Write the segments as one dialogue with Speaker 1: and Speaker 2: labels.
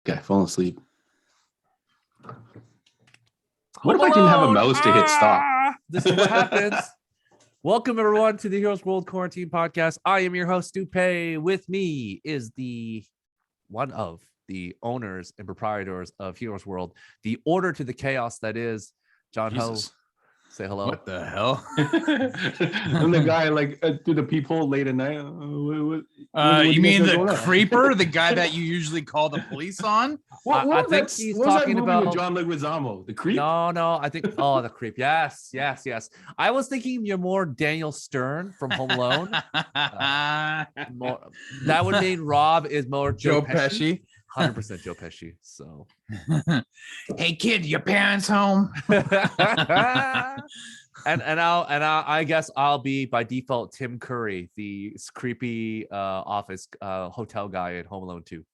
Speaker 1: Okay, falling asleep. What if I didn't have a mouse to hit stop?
Speaker 2: This is what happens. Welcome, everyone, to the Heroes World Quarantine Podcast. I am your host, Dupe. With me is one of the owners and proprietors of Heroes World, the order to the chaos that is John Ho. Say hello.
Speaker 3: What the hell?
Speaker 1: I'm the guy through the peephole late at night.
Speaker 3: You mean the creeper, the guy that you usually call the police on?
Speaker 2: I think he's talking about
Speaker 1: with John Leguizamo, the creep.
Speaker 2: No, I think the creep. Yes. I was thinking you're more Daniel Stern from Home Alone. That would mean Rob is more Joe Pesci. 100% Joe Pesci. So,
Speaker 3: hey kid, your parents home?
Speaker 2: and I guess I'll be by default Tim Curry, the creepy office hotel guy in Home Alone 2.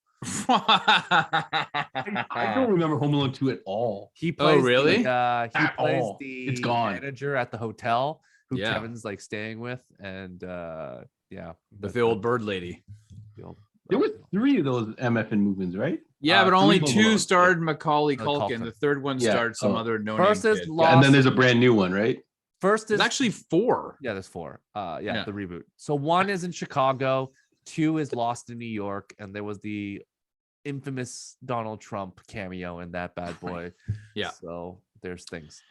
Speaker 1: I don't remember Home Alone 2 at all.
Speaker 2: He plays
Speaker 1: It's gone.
Speaker 2: Manager at the hotel who Kevin's like staying with, and
Speaker 3: with the old bird lady.
Speaker 1: There were 3 of those MFN movies, right?
Speaker 3: Yeah, but only 2 starred Macaulay Culkin. The third one starred some other no-name kid.
Speaker 1: And then there's a brand new one, right?
Speaker 2: First is
Speaker 3: actually 4.
Speaker 2: Yeah, there's 4. The reboot. So 1 is in Chicago, 2 is Lost in New York, and there was the infamous Donald Trump cameo in that bad boy. So there's things.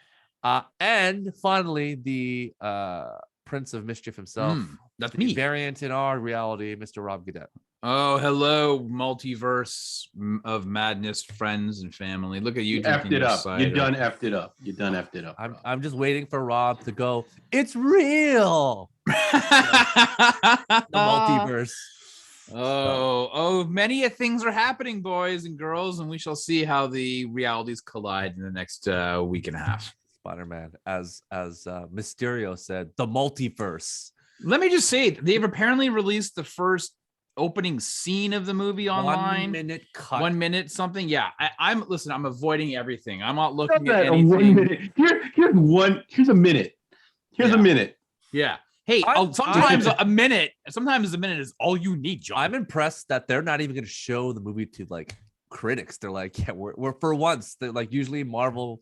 Speaker 2: And finally, the Prince of Mischief himself.
Speaker 3: That's me.
Speaker 2: Variant in our reality, Mr. Rob Gadet.
Speaker 3: Oh, hello, multiverse of madness, friends and family. Look at you.
Speaker 1: You effed it up. You done effed it up. You done effed it up.
Speaker 2: I'm just waiting for Rob to go, it's real. The multiverse.
Speaker 3: Many things are happening, boys and girls, and we shall see how the realities collide in the next week and a half.
Speaker 2: Spider-Man, as Mysterio said, the multiverse.
Speaker 3: Let me just say, they've apparently released the first opening scene of the movie online.
Speaker 2: 1 minute cut.
Speaker 3: 1 minute something. Yeah, I'm avoiding everything. I'm not looking
Speaker 1: at
Speaker 3: anything.
Speaker 1: 1 minute. Here's a minute. Here's a minute.
Speaker 3: Yeah. Hey, sometimes a minute is all you need, John.
Speaker 2: I'm impressed that they're not even going to show the movie to like critics. They're like, yeah, we're for once. They're like, usually Marvel,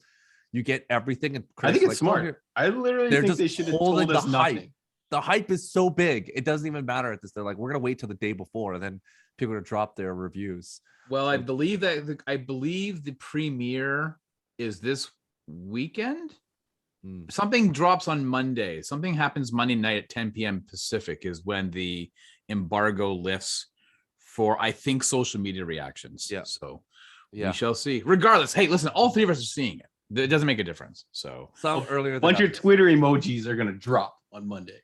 Speaker 2: you get everything, and
Speaker 1: I think it's smart. I literally think they should have told us nothing.
Speaker 2: The hype is so big, it doesn't even matter at this. They're like, we're gonna wait till the day before, and then people are gonna drop their reviews.
Speaker 3: Well, I believe the premiere is this weekend. Something drops on Monday. Something happens Monday night at 10 p.m. Pacific is when the embargo lifts for, I think, social media reactions.
Speaker 2: Yeah.
Speaker 3: So we shall see. Regardless, hey, listen, all 3 of us are seeing it. It doesn't make a difference. So
Speaker 2: earlier.
Speaker 1: Bunch of Twitter emojis are gonna drop on Monday.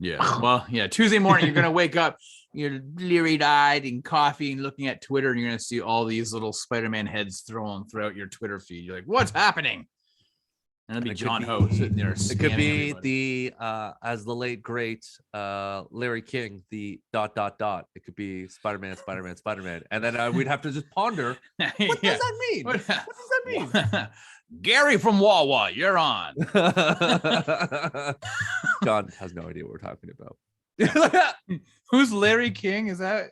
Speaker 3: Yeah. Well, Tuesday morning, you're going to wake up, you're leery-eyed and coffee and looking at Twitter, and you're going to see all these little Spider-Man heads thrown throughout your Twitter feed. You're like, what's happening? And it'll be John Ho sitting there.
Speaker 2: It could be everybody. As the late, great Larry King, the ... It could be Spider-Man. And then we'd have to just ponder, what does that mean? What does that mean?
Speaker 3: Gary from Wawa, you're on.
Speaker 2: John has no idea what we're talking about.
Speaker 3: Who's Larry King? Was that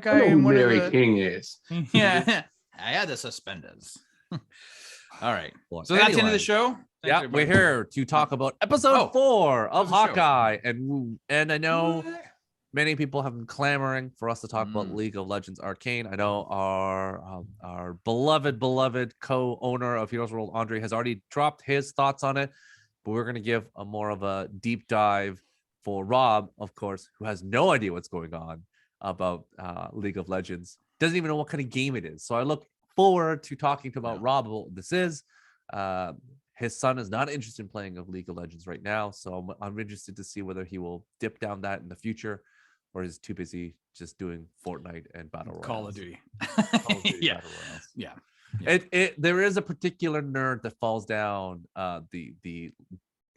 Speaker 3: guy?
Speaker 1: I know who Larry King is.
Speaker 3: Yeah, I had the suspenders. All right. So that's the end of the show.
Speaker 2: Thanks, we're here to talk about episode 4 of Hawkeye, and I know many people have been clamoring for us to talk about League of Legends Arcane. I know our beloved co-owner of Heroes World, Andre, has already dropped his thoughts on it, but we're going to give a more of a deep dive for Rob, of course, who has no idea what's going on about League of Legends. Doesn't even know what kind of game it is. So I look forward to talking about Rob about what this is. His son is not interested in playing of League of Legends right now, so I'm interested to see whether he will dip down that in the future, or is too busy just doing Fortnite and Battle Royale.
Speaker 3: Call of Duty.
Speaker 2: Battle Royales. There is a particular nerd that falls down the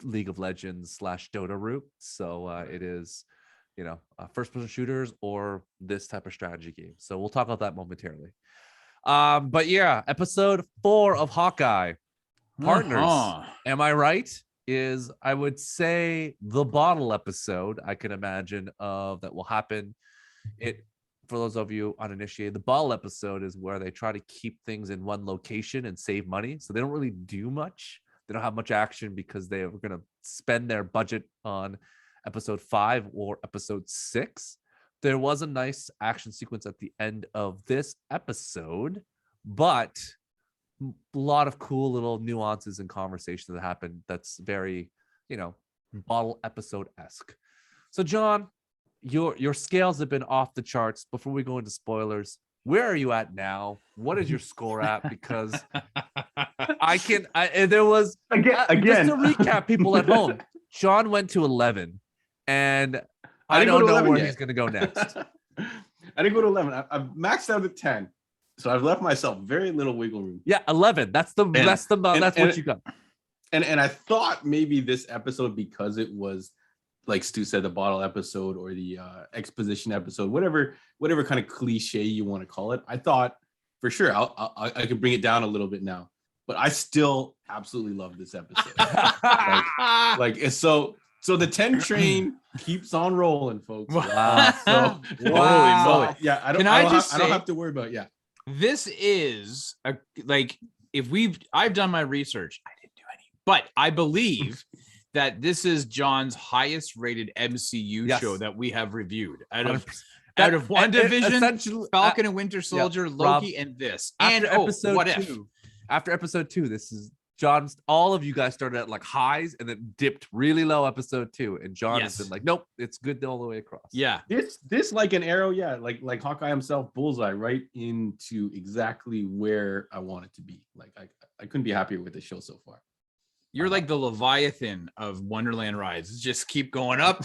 Speaker 2: League of Legends / Dota route. So it is, first-person shooters or this type of strategy game. So we'll talk about that momentarily. But episode 4 of Hawkeye. Partners, am I right? Is, I would say, the bottle episode I can imagine of that will happen. for those of you uninitiated, the bottle episode is where they try to keep things in one location and save money. So they don't really do much. They don't have much action because they are going to spend their budget on episode 5 or episode 6. There was a nice action sequence at the end of this episode, but a lot of cool little nuances and conversations that happened. That's very, bottle episode-esque. So John, your scales have been off the charts. Before we go into spoilers, where are you at now? What is your score at? Because there was
Speaker 1: again
Speaker 2: just to recap people at home. John went to 11, and I don't know where he's going to go next.
Speaker 1: I didn't go to 11. I've maxed out at 10, so I've left myself very little wiggle room.
Speaker 2: Yeah, 11. That's what you got.
Speaker 1: And I thought maybe this episode, because it was, like Stu said, the bottle episode or the exposition episode, whatever kind of cliche you want to call it, I thought for sure I could bring it down a little bit now. But I still absolutely love this episode. So the 10 train keeps on rolling, folks.
Speaker 2: Wow.
Speaker 3: Holy moly.
Speaker 1: Yeah, I don't have to worry about it. Yeah.
Speaker 3: This is I've done my research. I didn't do any, but I believe that this is John's highest rated MCU show that we have reviewed out of WandaVision, Falcon and Winter Soldier, Loki, and this. And
Speaker 2: after episode 2, this is John's. All of you guys started at like highs and then dipped really low episode 2, and John has been like, nope, it's good all the way across.
Speaker 3: Yeah,
Speaker 1: this like an arrow, like Hawkeye himself, bullseye right into exactly where I want it to be. Like I couldn't be happier with the show so far.
Speaker 3: You're like the Leviathan of Wonderland rides. Just keep going up.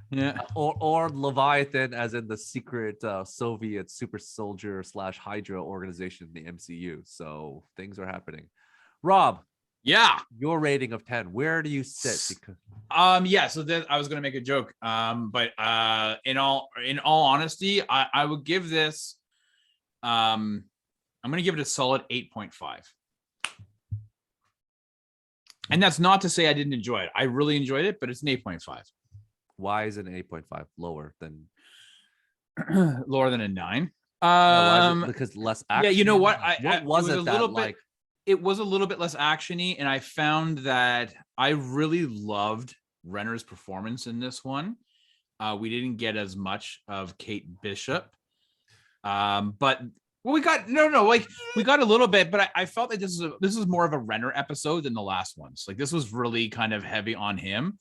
Speaker 3: Yeah.
Speaker 2: Or Leviathan, as in the secret Soviet super soldier / Hydra organization in the MCU. So things are happening. Rob.
Speaker 3: Yeah.
Speaker 2: Your rating of 10. Where do you sit? Because
Speaker 3: So I was gonna make a joke. But in all honesty, I would give this I'm gonna give it a solid 8.5. And that's not to say I didn't enjoy it. I really enjoyed it, but it's an 8.5.
Speaker 2: Why is it an 8.5 lower than
Speaker 3: a 9?
Speaker 2: Because less action.
Speaker 3: Yeah, you know what?
Speaker 2: It was a little
Speaker 3: bit less actiony, and I found that I really loved Renner's performance in this one. We didn't get as much of Kate Bishop, but we got we got a little bit. But I felt that this is more of a Renner episode than the last ones. Like this was really kind of heavy on him.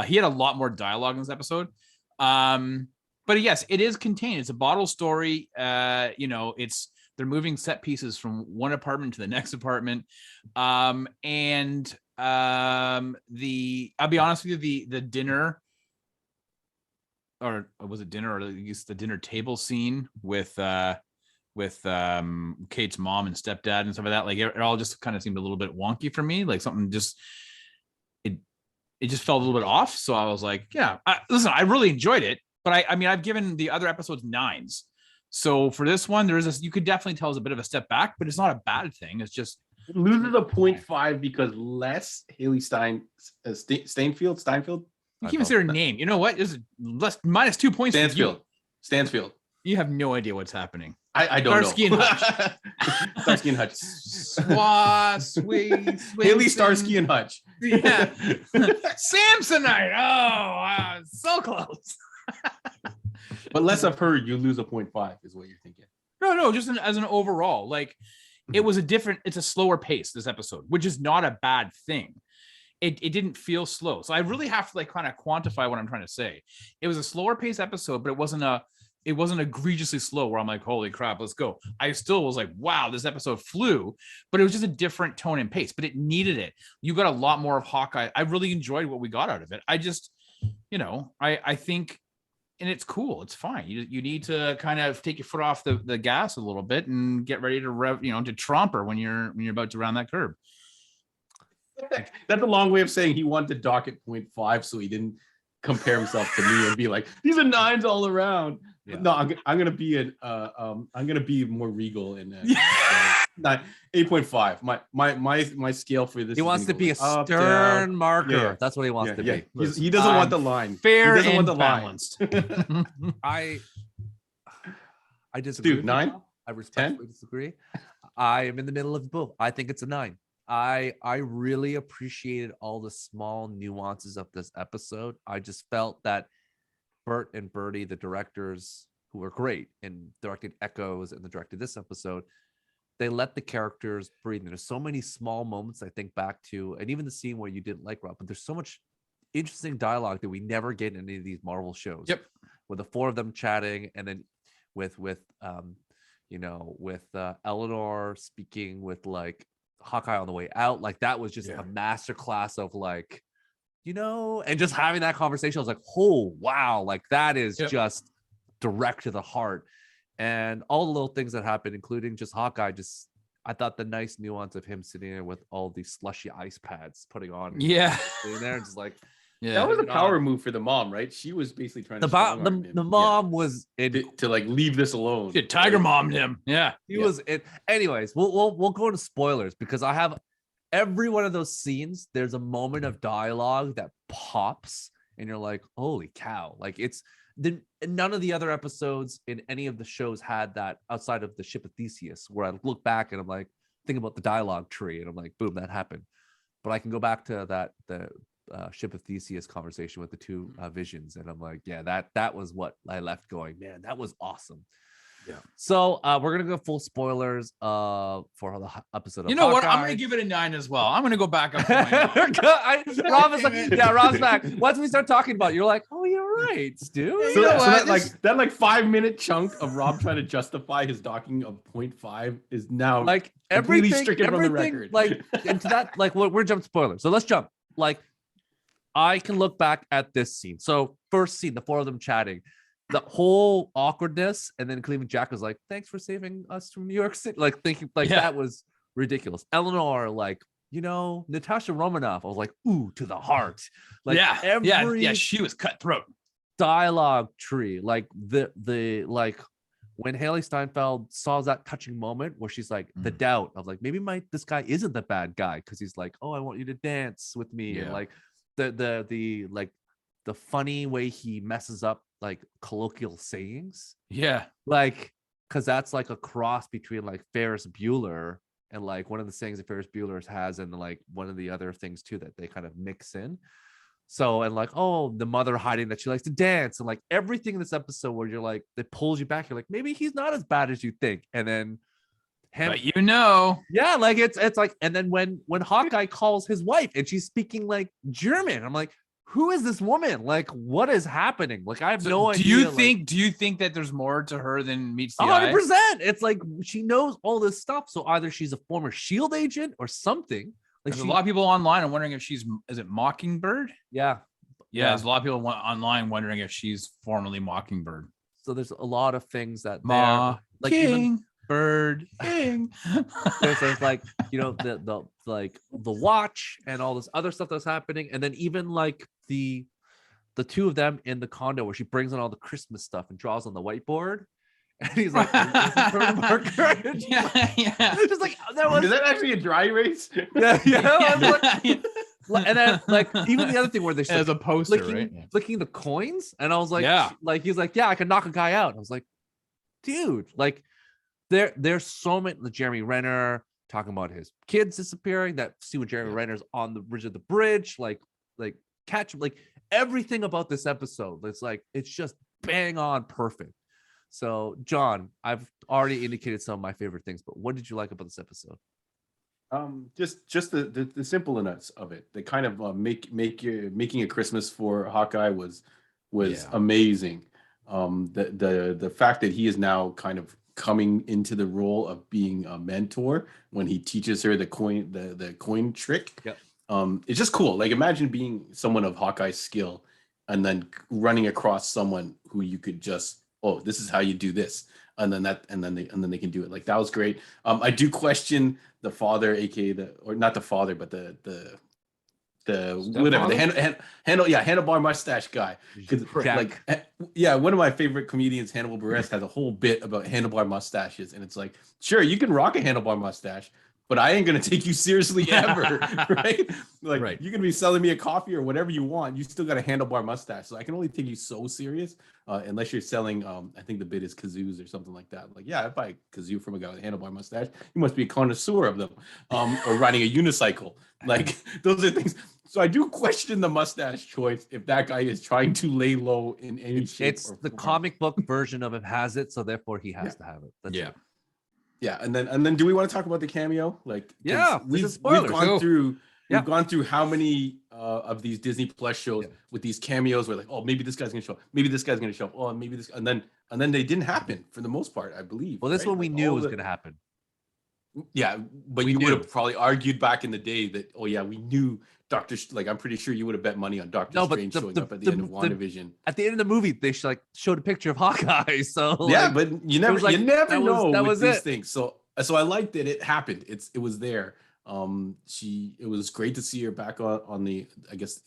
Speaker 3: He had a lot more dialogue in this episode. But yes, it is contained. It's a bottle story. They're moving set pieces from one apartment to the next apartment. I'll be honest with you, the dinner, or was it dinner, or at least the dinner table scene with Kate's mom and stepdad and stuff like that. Like it all just kind of seemed a little bit wonky for me. Like something just it just felt a little bit off. So I was like, listen, I really enjoyed it, but I've given the other episodes 9s. So for this one, you could definitely tell it's a bit of a step back, but it's not a bad thing. It's just
Speaker 1: it loses a 0.5 because less Haley Steinfeld.
Speaker 3: You can't even say her name. You know what? It's less minus 2 points.
Speaker 1: Stansfield.
Speaker 3: You have no idea what's happening.
Speaker 1: I don't
Speaker 3: Starsky
Speaker 1: know.
Speaker 3: And Hutch.
Speaker 1: Starsky and Hutch.
Speaker 3: Haley
Speaker 1: Starsky and Hutch.
Speaker 3: Yeah. Samsonite. Oh, wow. So close.
Speaker 1: But less of her, you lose a 0.5 is what you're thinking.
Speaker 3: No, just as an overall. Like it's a slower pace, this episode, which is not a bad thing. It didn't feel slow. So I really have to kind of quantify what I'm trying to say. It was a slower pace episode, but it wasn't egregiously slow where I'm like, holy crap, let's go. I still was like, wow, this episode flew, but it was just a different tone and pace, but it needed it. You got a lot more of Hawkeye. I really enjoyed what we got out of it. I just, I think, and it's cool. It's fine. You need to kind of take your foot off the gas a little bit and get ready to rev, to tromper when you're about to round that curb.
Speaker 1: That's a long way of saying he wanted to dock at 0.5 so he didn't compare himself to me and be like, these are 9s all around. No, I'm gonna be I'm gonna be more regal in 8.5. My scale for this.
Speaker 2: He wants to be a stern marker.
Speaker 1: Yeah.
Speaker 2: That's what he wants to be.
Speaker 1: He doesn't want the line.
Speaker 3: Fair
Speaker 1: he doesn't want
Speaker 3: and
Speaker 1: the
Speaker 3: balanced.
Speaker 2: I disagree.
Speaker 1: Dude, 9?
Speaker 2: I respectfully disagree. I am in the middle of both. I think it's a 9. I really appreciated all the small nuances of this episode. I just felt that Bert and Bertie, the directors who were great and directed Echoes and directed this episode, they let the characters breathe. And there's so many small moments I think back to, and even the scene where you didn't like Rob, but there's so much interesting dialogue that we never get in any of these Marvel shows.
Speaker 3: Yep.
Speaker 2: With the 4 of them chatting, and then with Eleanor speaking with like Hawkeye on the way out, like that was just a masterclass of like, and just having that conversation. I was like, oh wow, like that is just direct to the heart. And all the little things that happened, including just Hawkeye, I thought the nice nuance of him sitting there with all these slushy ice pads putting on.
Speaker 3: Yeah.
Speaker 2: Sitting there, just like,
Speaker 1: that was a power move for the mom, right? She was basically trying to
Speaker 2: the mom was
Speaker 1: to like leave this alone.
Speaker 3: She tiger mommed him. Yeah.
Speaker 2: He was it. Anyways, we'll go into spoilers because I have every one of those scenes. There's a moment of dialogue that pops, and you're like, holy cow! Like none of the other episodes in any of the shows had that outside of the Ship of Theseus, where I look back and I'm like, think about the dialogue tree, and I'm like, boom, that happened. But I can go back to the Ship of Theseus conversation with the 2 visions, and I'm like, yeah, that was what I left going, man, that was awesome. Yeah. So we're gonna go full spoilers for the episode of
Speaker 3: you know
Speaker 2: Hawkeye.
Speaker 3: what, I'm gonna give it a 9 as well. I'm gonna go back up.
Speaker 2: Rob is like, yeah, Rob's back. Once we start talking about it, you're like, oh, you're right, Stu.
Speaker 1: So that 5-minute chunk of Rob trying to justify his docking of 0.5 is now
Speaker 2: like
Speaker 1: completely stricken from the record.
Speaker 2: Like into that, like we're jumping spoilers. So let's jump. Like I can look back at this scene. So first scene, the 4 of them chatting, the whole awkwardness, and then Cleveland Jack was like, thanks for saving us from New York City. Like thinking like that was ridiculous. Eleanor, like, Natasha Romanoff, I was like, ooh, to the heart. Like
Speaker 3: she was cutthroat.
Speaker 2: Dialogue tree, like the like when Haley Steinfeld saw that touching moment where she's like the doubt of like, maybe this guy isn't the bad guy, because he's like, oh, I want you to dance with me, and like the like the funny way he messes up like colloquial sayings, like because that's like a cross between like Ferris Bueller and like one of the sayings that Ferris Bueller has, and like one of the other things too that they kind of mix in. So, and like, oh, the mother hiding that she likes to dance, and like everything in this episode where you're like, it pulls you back, you're like, maybe he's not as bad as you think. And then
Speaker 3: but
Speaker 2: like it's like, and then when Hawkeye calls his wife and she's speaking like German, I'm like, who is this woman? Like, what is happening? Like, I have no idea.
Speaker 3: Do you think that there's more to her than meets the eye?
Speaker 2: 100%. It's like she knows all this stuff. So either she's a former SHIELD agent or something. Like
Speaker 3: there's a lot of people online are wondering if is it Mockingbird?
Speaker 2: Yeah.
Speaker 3: There's a lot of people online wondering if she's formerly Mockingbird.
Speaker 2: So there's a lot of things that
Speaker 3: like Bird King.
Speaker 2: There's like, the like the watch and all this other stuff that's happening, and then even like the 2 of them in the condo where she brings in all the Christmas stuff and draws on the whiteboard, and he's like, marker. Just like
Speaker 1: is that actually a dry erase?
Speaker 2: And then like even the other thing where they
Speaker 3: as a poster,
Speaker 2: flicking the coins, and I was like, like he's like, yeah, I can knock a guy out. I was like, dude, like there's so many. Jeremy Renner talking about his kids disappearing. That scene with Jeremy Renner's on the bridge of the bridge, like catch, like everything about this episode. It's like it's just bang on perfect. So, John, I've already indicated some of my favorite things, but what did you like about this episode?
Speaker 1: Just the simpleness of it. The kind of making a Christmas for Hawkeye was amazing. The fact that he is now kind of coming into the role of being a mentor when he teaches her the coin trick. It's just cool. Like, imagine being someone of Hawkeye's skill and then running across someone who you could just, oh, this is how you do this, and then they can do it. Like, that was great. I do question the father, aka or not the father, but the whatever the handlebar mustache guy. Like one of my favorite comedians, Hannibal Buress, has a whole bit about handlebar mustaches, and it's like, sure, you can rock a handlebar mustache, but I ain't gonna take you seriously ever, right? Like you can be selling me a coffee or whatever you want. You still got a handlebar mustache, so I can only take you so serious unless you're selling. I think the bit is kazoos or something like that. Like, yeah, if I kazoo from a guy with a handlebar mustache, you must be a connoisseur of them, or riding a unicycle. Like those are things. So I do question the mustache choice if that guy is trying to lay low in any shape.
Speaker 2: It's the comic book version of it has it, so therefore he has to have it. That's it.
Speaker 1: Yeah, and then do we want to talk about the cameo? Like, we've gone through how many of these Disney Plus shows with these cameos where like, oh, maybe this guy's gonna show up, maybe this guy's gonna show up, oh, maybe this, and then they didn't happen for the most part, I believe.
Speaker 2: Well, this one we knew was gonna happen.
Speaker 1: Yeah, but you would have probably argued back in the day that, oh yeah, we knew like I'm pretty sure you would have bet money on Doctor Strange showing up at the end of WandaVision.
Speaker 2: At the end of the movie, they showed a picture of Hawkeye. So
Speaker 1: but you never know with these things. So I liked that it happened. It was there. It was great to see her back on the, I guess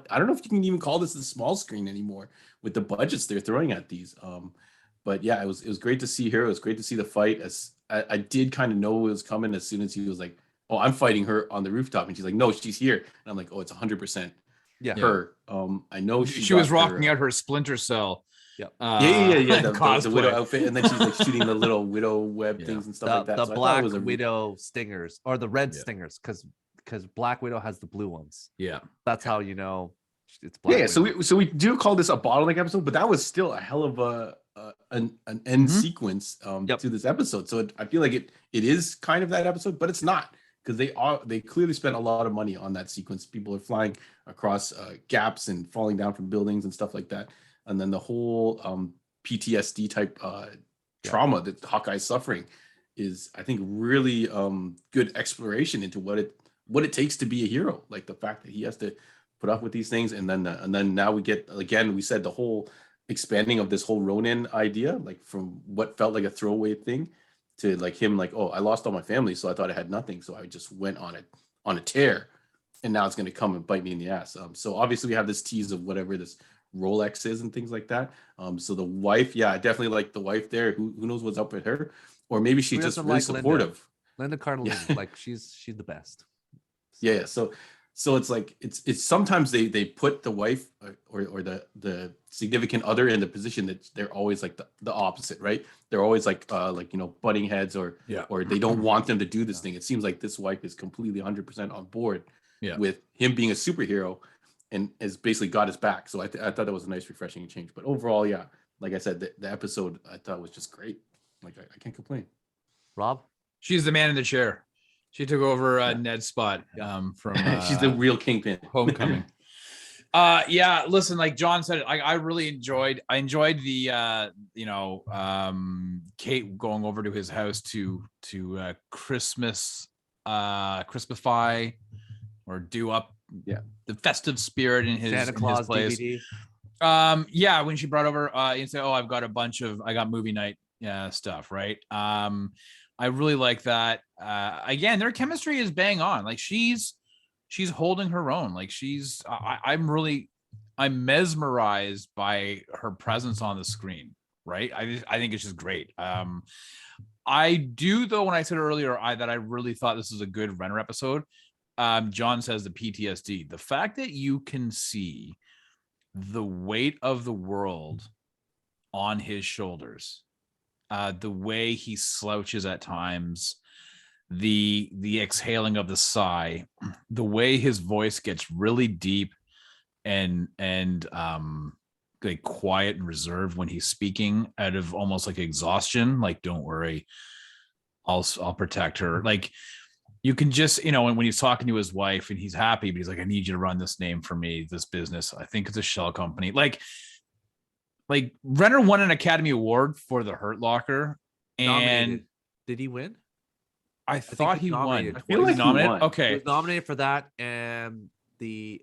Speaker 1: I don't know if you can even call this the small screen anymore with the budgets they're throwing at these. But yeah, it was great to see her. It was great to see the fight. As I did kind of know it was coming as soon as he was like, oh, I'm fighting her on the rooftop, and she's like, no, she's here, and I'm like, oh, it's 100% her. I know
Speaker 3: she was rocking out her Splinter Cell.
Speaker 1: The widow outfit, and then she's like shooting the little widow web things and stuff like that.
Speaker 2: The
Speaker 1: so
Speaker 2: black widow stingers or the red stingers, because Black Widow has the blue ones.
Speaker 3: Yeah,
Speaker 2: that's how you know it's Black
Speaker 1: Widow. So we do call this a bottleneck episode, but that was still a hell of an end sequence to this episode. So I feel like it is kind of that episode, but it's not. Because they clearly spent a lot of money on that sequence. People are flying across gaps and falling down from buildings and stuff like that. And then the whole PTSD type trauma that Hawkeye's suffering is, I think, really good exploration into what it takes to be a hero. Like the fact that he has to put up with these things, and then now we get, again, we said the whole expanding of this whole Ronin idea, like from what felt like a throwaway thing to like him, like, oh, I lost all my family, so I thought I had nothing, so I just went on a tear, and now it's going to come and bite me in the ass. So obviously we have this tease of whatever this Rolex is and things like that. So the wife, I definitely like the wife there. Who knows what's up with her, or maybe she's just really supportive.
Speaker 2: Linda Cardinal, like she's the best.
Speaker 1: So it's like it's sometimes they put the wife or the significant other in the position that they're always like the opposite, right? They're always like butting heads or they don't want them to do this thing. It seems like this wife is completely 100% on board with him being a superhero and has basically got his back. So I thought that was a nice refreshing change. But overall, like I said, the episode I thought was just great. Like I can't complain.
Speaker 2: Rob,
Speaker 3: she's the man in the chair. She took over Ned's spot from
Speaker 1: she's the real kingpin.
Speaker 3: Homecoming. Listen, like John said, I really enjoyed the Kate going over to his house to Christmasify or do up the festive spirit in his
Speaker 2: Santa Claus
Speaker 3: place.
Speaker 2: DVD.
Speaker 3: When she brought over and said, oh, I got movie night stuff, right? I really like that. Again, their chemistry is bang on. Like she's holding her own. Like I'm mesmerized by her presence on the screen. Right. I think it's just great. I do though. When I said earlier that I really thought this was a good Renner episode. John says the PTSD, the fact that you can see the weight of the world on his shoulders. The way he slouches at times, the exhaling of the sigh, the way his voice gets really deep and like quiet and reserved when he's speaking out of almost like exhaustion. Like, don't worry, I'll protect her. Like you can just, when he's talking to his wife and he's happy, but he's like, I need you to run this name for me, this business. I think it's a shell company. Like Renner won an Academy Award for The Hurt Locker, and
Speaker 2: nominated. Did he win?
Speaker 3: I thought he won.
Speaker 1: I feel like he won.
Speaker 3: Okay,
Speaker 2: he was nominated for that and the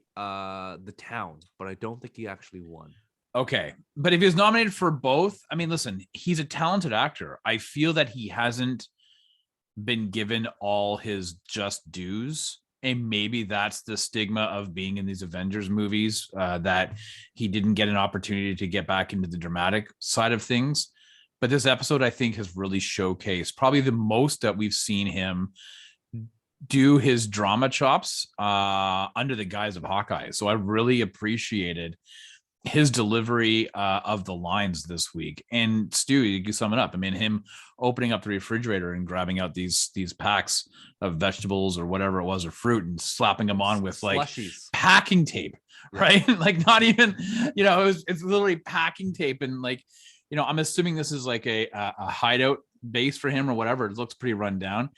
Speaker 2: Town, but I don't think he actually won.
Speaker 3: Okay, but if he was nominated for both, I mean, listen, he's a talented actor. I feel that he hasn't been given all his just dues, And maybe that's the stigma of being in these Avengers movies, that he didn't get an opportunity to get back into the dramatic side of things. But this episode, I think, has really showcased probably the most that we've seen him do his drama chops under the guise of Hawkeye. So I really appreciated his delivery of the lines this week. And Stu, you can sum it up. I mean, him opening up the refrigerator and grabbing out these packs of vegetables or whatever it was, or fruit, and slapping them on with like
Speaker 2: Slushies.
Speaker 3: packing tape, right? Like not even, it's literally packing tape. And like, I'm assuming this is like a hideout base for him or whatever. It looks pretty run down.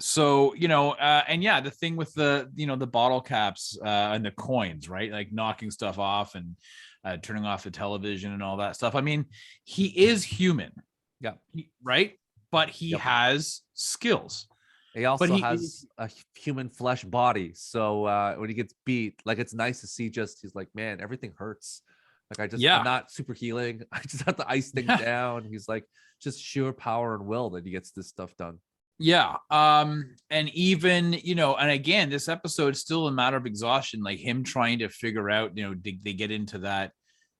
Speaker 3: So, and yeah, the thing with the bottle caps and the coins, right? Like knocking stuff off and turning off the television and all that stuff. I mean, he is human.
Speaker 2: Yeah.
Speaker 3: Right. But he has skills.
Speaker 2: He also has a human flesh body. So when he gets beat, like, it's nice to see he's like, man, everything hurts. Like, I'm not super healing. I just have to ice things down. He's like, just sheer power and will that he gets this stuff done.
Speaker 3: Yeah. And even, and again, this episode is still a matter of exhaustion, like him trying to figure out, they get into that,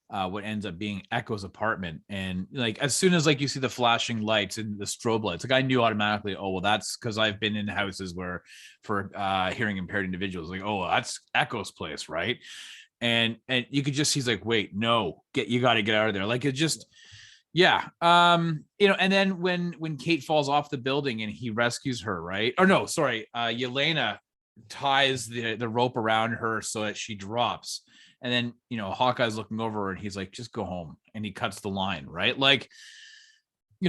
Speaker 3: what ends up being Echo's apartment. And like, as soon as like you see the flashing lights and the strobe lights, like I knew automatically, oh, well, that's because I've been in houses where for hearing impaired individuals, like, oh, that's Echo's place, right? And you could just, he's like, wait, no, you got to get out of there. Like, it just, yeah. And then when Kate falls off the building and he rescues her, right? Or no, sorry. Yelena ties the rope around her so that she drops. And then, Hawkeye's looking over her and he's like, just go home. And he cuts the line, right? Like,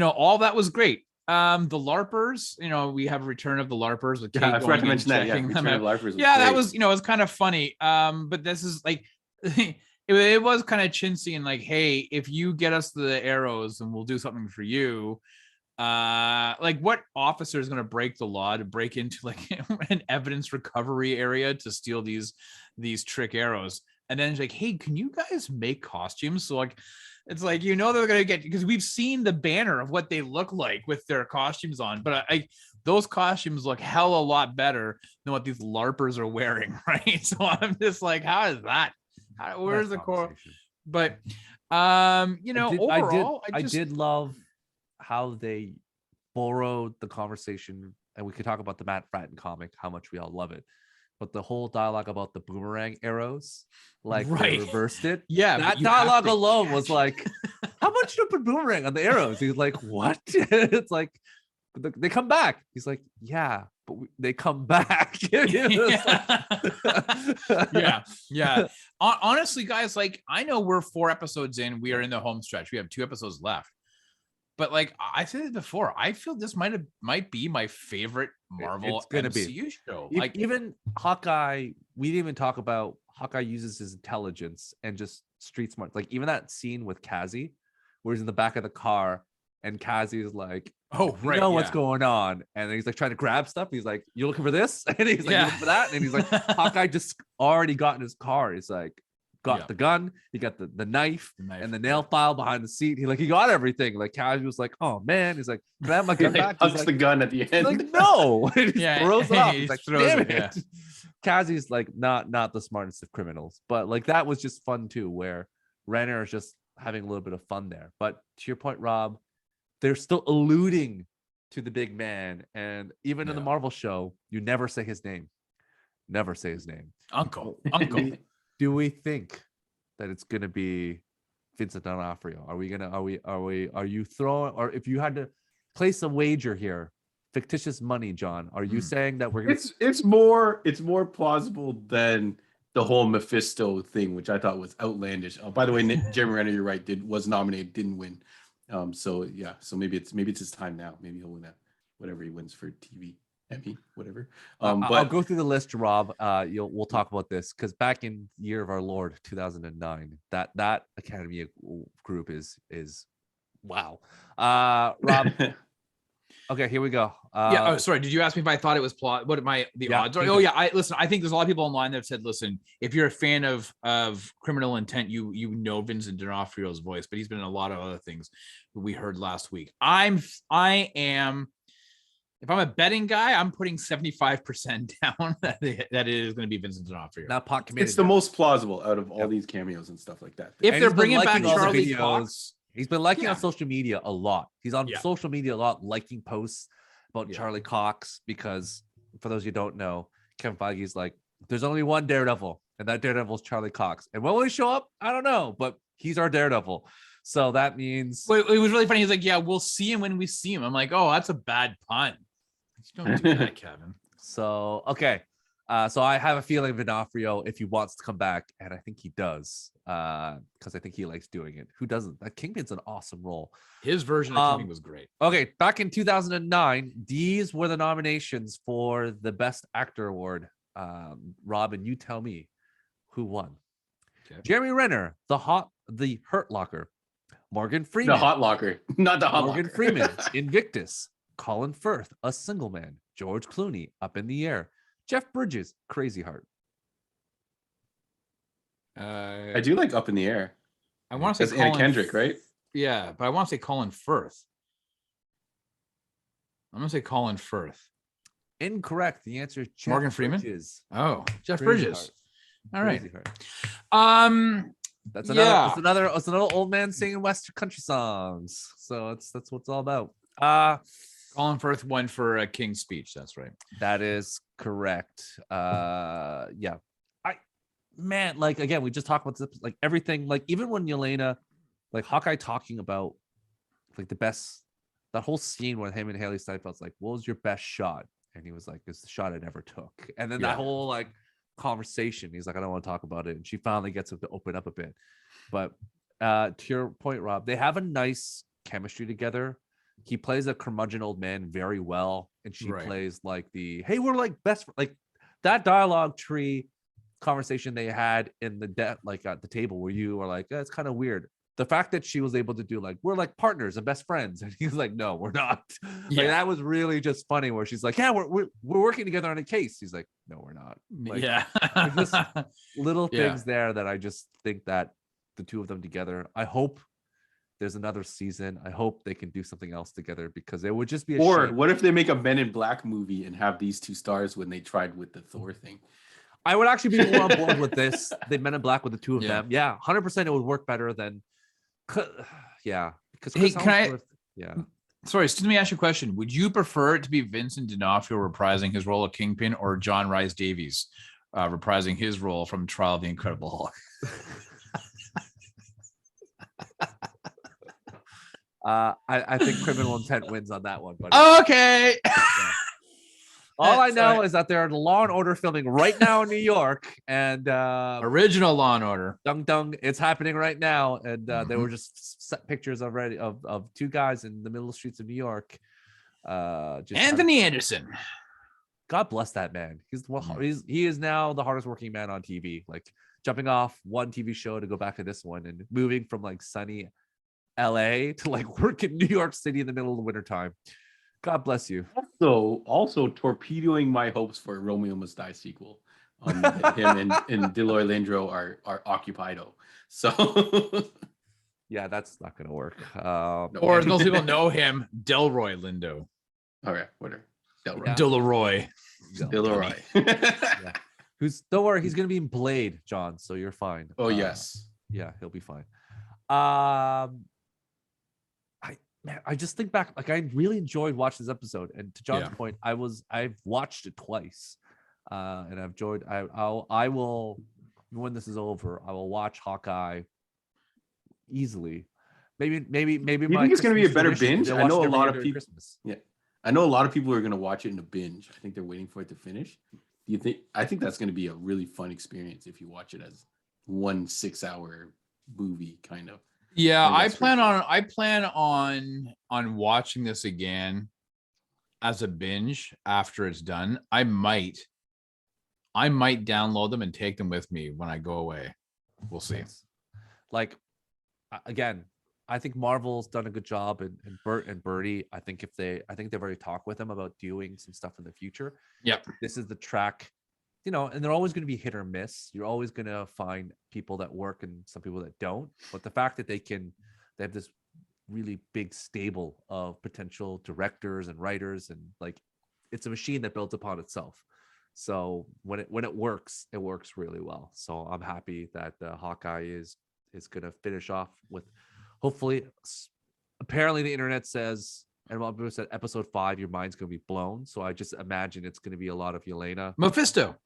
Speaker 3: all that was great. The LARPers, we have a return of the LARPers with Kate.
Speaker 1: I forgot to mention that. Yeah,
Speaker 3: that was, it was kind of funny. But this is like, it was kind of chintzy and like, hey, if you get us the arrows, and we'll do something for you. Like, what officer is going to break the law to break into like an evidence recovery area to steal these trick arrows? And then it's like, hey, can you guys make costumes? So like, it's like, they're going to get, because we've seen the banner of what they look like with their costumes on, but those costumes look hell a lot better than what these LARPers are wearing, right? So I'm just like, how is that? Where's the core? But overall,
Speaker 2: I did love how they borrowed the conversation, and we could talk about the Matt Fratten comic, how much we all love it. But the whole dialogue about the boomerang arrows, like, they reversed it.
Speaker 3: Yeah,
Speaker 2: that dialogue alone was like, how much you put boomerang on the arrows? He's like, what? It's like, they come back. He's like, yeah, but they come back.
Speaker 3: Yeah. Honestly, guys, like, I know we're 4 episodes in. We are in the home stretch. We have 2 episodes left. But like I said it before, I feel this might be my favorite Marvel MCU show. Like,
Speaker 2: even Hawkeye, we didn't even talk about Hawkeye uses his intelligence and just street smart. Like, even that scene with Cassie, where he's in the back of the car and Cassie is like,
Speaker 3: oh, right,
Speaker 2: you know what's going on, and then he's like trying to grab stuff. He's like, you looking for this? And he's like, looking for that, and he's like, Hawkeye just already got in his car. He's like, got the gun, he got the knife and the nail file behind the seat. He got everything. Like, Cassie was like, oh man, he's like, can I have my gun back?
Speaker 1: He's like, the gun at the end.
Speaker 2: Like, no. He throws it off. He's like,
Speaker 3: throws
Speaker 2: damn
Speaker 3: it.
Speaker 2: it. Cassie's like not the smartest of criminals, but like, that was just fun too, where Renner is just having a little bit of fun there. But to your point, Rob, they're still alluding to the big man, and even in the Marvel show, you never say his name. Never say his name.
Speaker 3: Uncle.
Speaker 2: Do we think that it's gonna be Vincent D'Onofrio? Are you throwing, or if you had to place a wager here, fictitious money, John, are you saying that we're gonna...
Speaker 1: It's more plausible than the whole Mephisto thing, which I thought was outlandish. By the way, Jeremy Renner, you're right, was nominated, didn't win. So maybe it's his time now. Maybe he'll win that, whatever he wins for TV, Emmy, whatever. But
Speaker 2: I'll go through the list, Rob. We'll talk about this, because back in the year of our Lord 2009, that Academy group is wow. Rob. Okay, here we go.
Speaker 3: Oh, sorry. Did you ask me if I thought it was plot? What the odds are? Oh yeah. I think there's a lot of people online that have said, listen, if you're a fan of Criminal Intent, you know Vincent D'Onofrio's voice, but he's been in a lot of other things that we heard last week. I am If I'm a betting guy, I'm putting 75% down that it is going to be Vincent D'Onofrio.
Speaker 2: Not pot committed.
Speaker 1: It's the most plausible out of all these cameos and stuff like that.
Speaker 3: If
Speaker 2: And
Speaker 3: they're
Speaker 2: he's been
Speaker 3: bringing back
Speaker 2: liking all the
Speaker 3: Charlie
Speaker 2: videos.
Speaker 3: Cox,
Speaker 2: He's been liking
Speaker 3: Yeah.
Speaker 2: on social media a lot. He's on
Speaker 3: Yeah.
Speaker 2: social media a lot, liking posts about
Speaker 3: Yeah.
Speaker 2: Charlie Cox, because for those you don't know, Kevin Feige's like, there's only one Daredevil, and that Daredevil is Charlie Cox. And when will he show up? I don't know, but he's our Daredevil. So that means
Speaker 3: it was really funny. He's like, yeah, we'll see him when we see him. I'm like, oh, that's a bad pun. Don't do that, Kevin.
Speaker 2: so okay. So I have a feeling D'Onofrio, if he wants to come back, and I think he does, because I think he likes doing it. Who doesn't? That Kingpin's an awesome role.
Speaker 3: His version of Kingpin was great.
Speaker 2: Okay, back in 2009, these were the nominations for the Best Actor Award. Robin, you tell me who won.
Speaker 3: Okay.
Speaker 2: Jeremy Renner, the Hurt Locker. Morgan Freeman,
Speaker 1: The Hot Locker, not the Hot
Speaker 2: Morgan
Speaker 1: Locker.
Speaker 2: Freeman, Invictus. Colin Firth, A Single Man. George Clooney, Up in the Air. Jeff Bridges, Crazy Heart.
Speaker 1: I do like Up in the Air.
Speaker 3: I want to
Speaker 1: That's
Speaker 3: say
Speaker 1: Anna
Speaker 3: Colin
Speaker 1: Kendrick, right?
Speaker 3: Yeah, but I want to say Colin Firth. I'm gonna say Colin Firth.
Speaker 2: Incorrect. The answer is Jeff
Speaker 3: Morgan Freeman?
Speaker 2: Bridges.
Speaker 3: Oh, Jeff
Speaker 2: Crazy
Speaker 3: Bridges.
Speaker 2: Heart.
Speaker 3: All right.
Speaker 2: Crazy Heart.
Speaker 3: That's
Speaker 2: That's another old man singing Western country songs. So that's what it's all about.
Speaker 3: Colin Firth won for King's Speech. That's right.
Speaker 2: That is correct. Yeah. Like again, we just talked about this, like everything, like even when Yelena, like Hawkeye talking about like the best, that whole scene where him and Haley Steinfeld's like, what was your best shot? And he was like, it's the shot I never took. And then that whole like conversation, he's like, I don't want to talk about it. And she finally gets him to open up a bit. But to your point, Rob, they have a nice chemistry together. He plays a curmudgeon old man very well, and she plays like hey, we're like best, like that dialogue tree conversation they had in the like at the table where you were like, it's kind of weird. The fact that she was able to do like, we're like partners and best friends, and he's like, no, we're not. Like, that was really just funny. Where she's like, yeah, we're working together on a case. He's like, no, we're not. Like, just little things there that I just think that the two of them together. I hope there's another season. I hope they can do something else together, because it would just be a shame.
Speaker 1: What if they make a Men in Black movie and have these two stars when they tried with the Thor thing?
Speaker 2: I would actually be more on board with this. They Men in Black with the two of them. Yeah, 100%. It would work better than. Yeah. Because
Speaker 3: hey, sorry, let me ask you a question. Would you prefer it to be Vincent D'Onofrio reprising his role of Kingpin, or John Rhys Davies reprising his role from Trial of the Incredible Hulk?
Speaker 2: I think Criminal Intent wins on that one. But
Speaker 3: okay.
Speaker 2: All I know is that they're in Law and Order filming right now in New York, and
Speaker 3: original Law and Order.
Speaker 2: Dung, it's happening right now, and they were just set pictures already of two guys in the middle of the streets of New York.
Speaker 3: Anthony Anderson.
Speaker 2: God bless that man. He is now the hardest working man on TV. Like jumping off one TV show to go back to this one, and moving from like sunny LA to like work in New York City in the middle of the wintertime. God bless you.
Speaker 1: Also torpedoing my hopes for a Romeo Must Die sequel. Him and Deloy Lindro are occupied-o. So
Speaker 2: yeah, that's not gonna work.
Speaker 3: Or as most people know him, Delroy Lindo.
Speaker 1: Okay, whatever.
Speaker 3: Delroy.
Speaker 1: Delroy.
Speaker 2: Yeah. Don't worry, he's gonna be in Blade, John. So you're fine.
Speaker 1: Oh yes.
Speaker 2: Yeah, he'll be fine. I just think back, like I really enjoyed watching this episode, and to John's point, I've watched it twice, and I've enjoyed. I will, when this is over, I will watch Hawkeye easily. Maybe.
Speaker 1: You think it's going to be a better binge? I know a lot of people. Christmas. Yeah, I know a lot of people are going to watch it in a binge. I think they're waiting for it to finish. Do you think? I think that's going to be a really fun experience if you watch it as 1 6-hour movie, kind of.
Speaker 3: Yeah, I plan on watching this again as a binge after it's done. I might download them and take them with me when I go away. We'll see.
Speaker 2: Like again, I think Marvel's done a good job, and Bert and Birdie, I think they've already talked with them about doing some stuff in the future.
Speaker 3: Yep.
Speaker 2: This is the track, and they're always going to be hit or miss. You're always going to find people that work and some people that don't. But the fact that they have this really big stable of potential directors and writers, and like it's a machine that builds upon itself. So when it works really well. So I'm happy that Hawkeye is going to finish off with, hopefully, apparently the internet says, and what Bruce said, episode 5, your mind's going to be blown. So I just imagine it's going to be a lot of Yelena,
Speaker 3: Mephisto,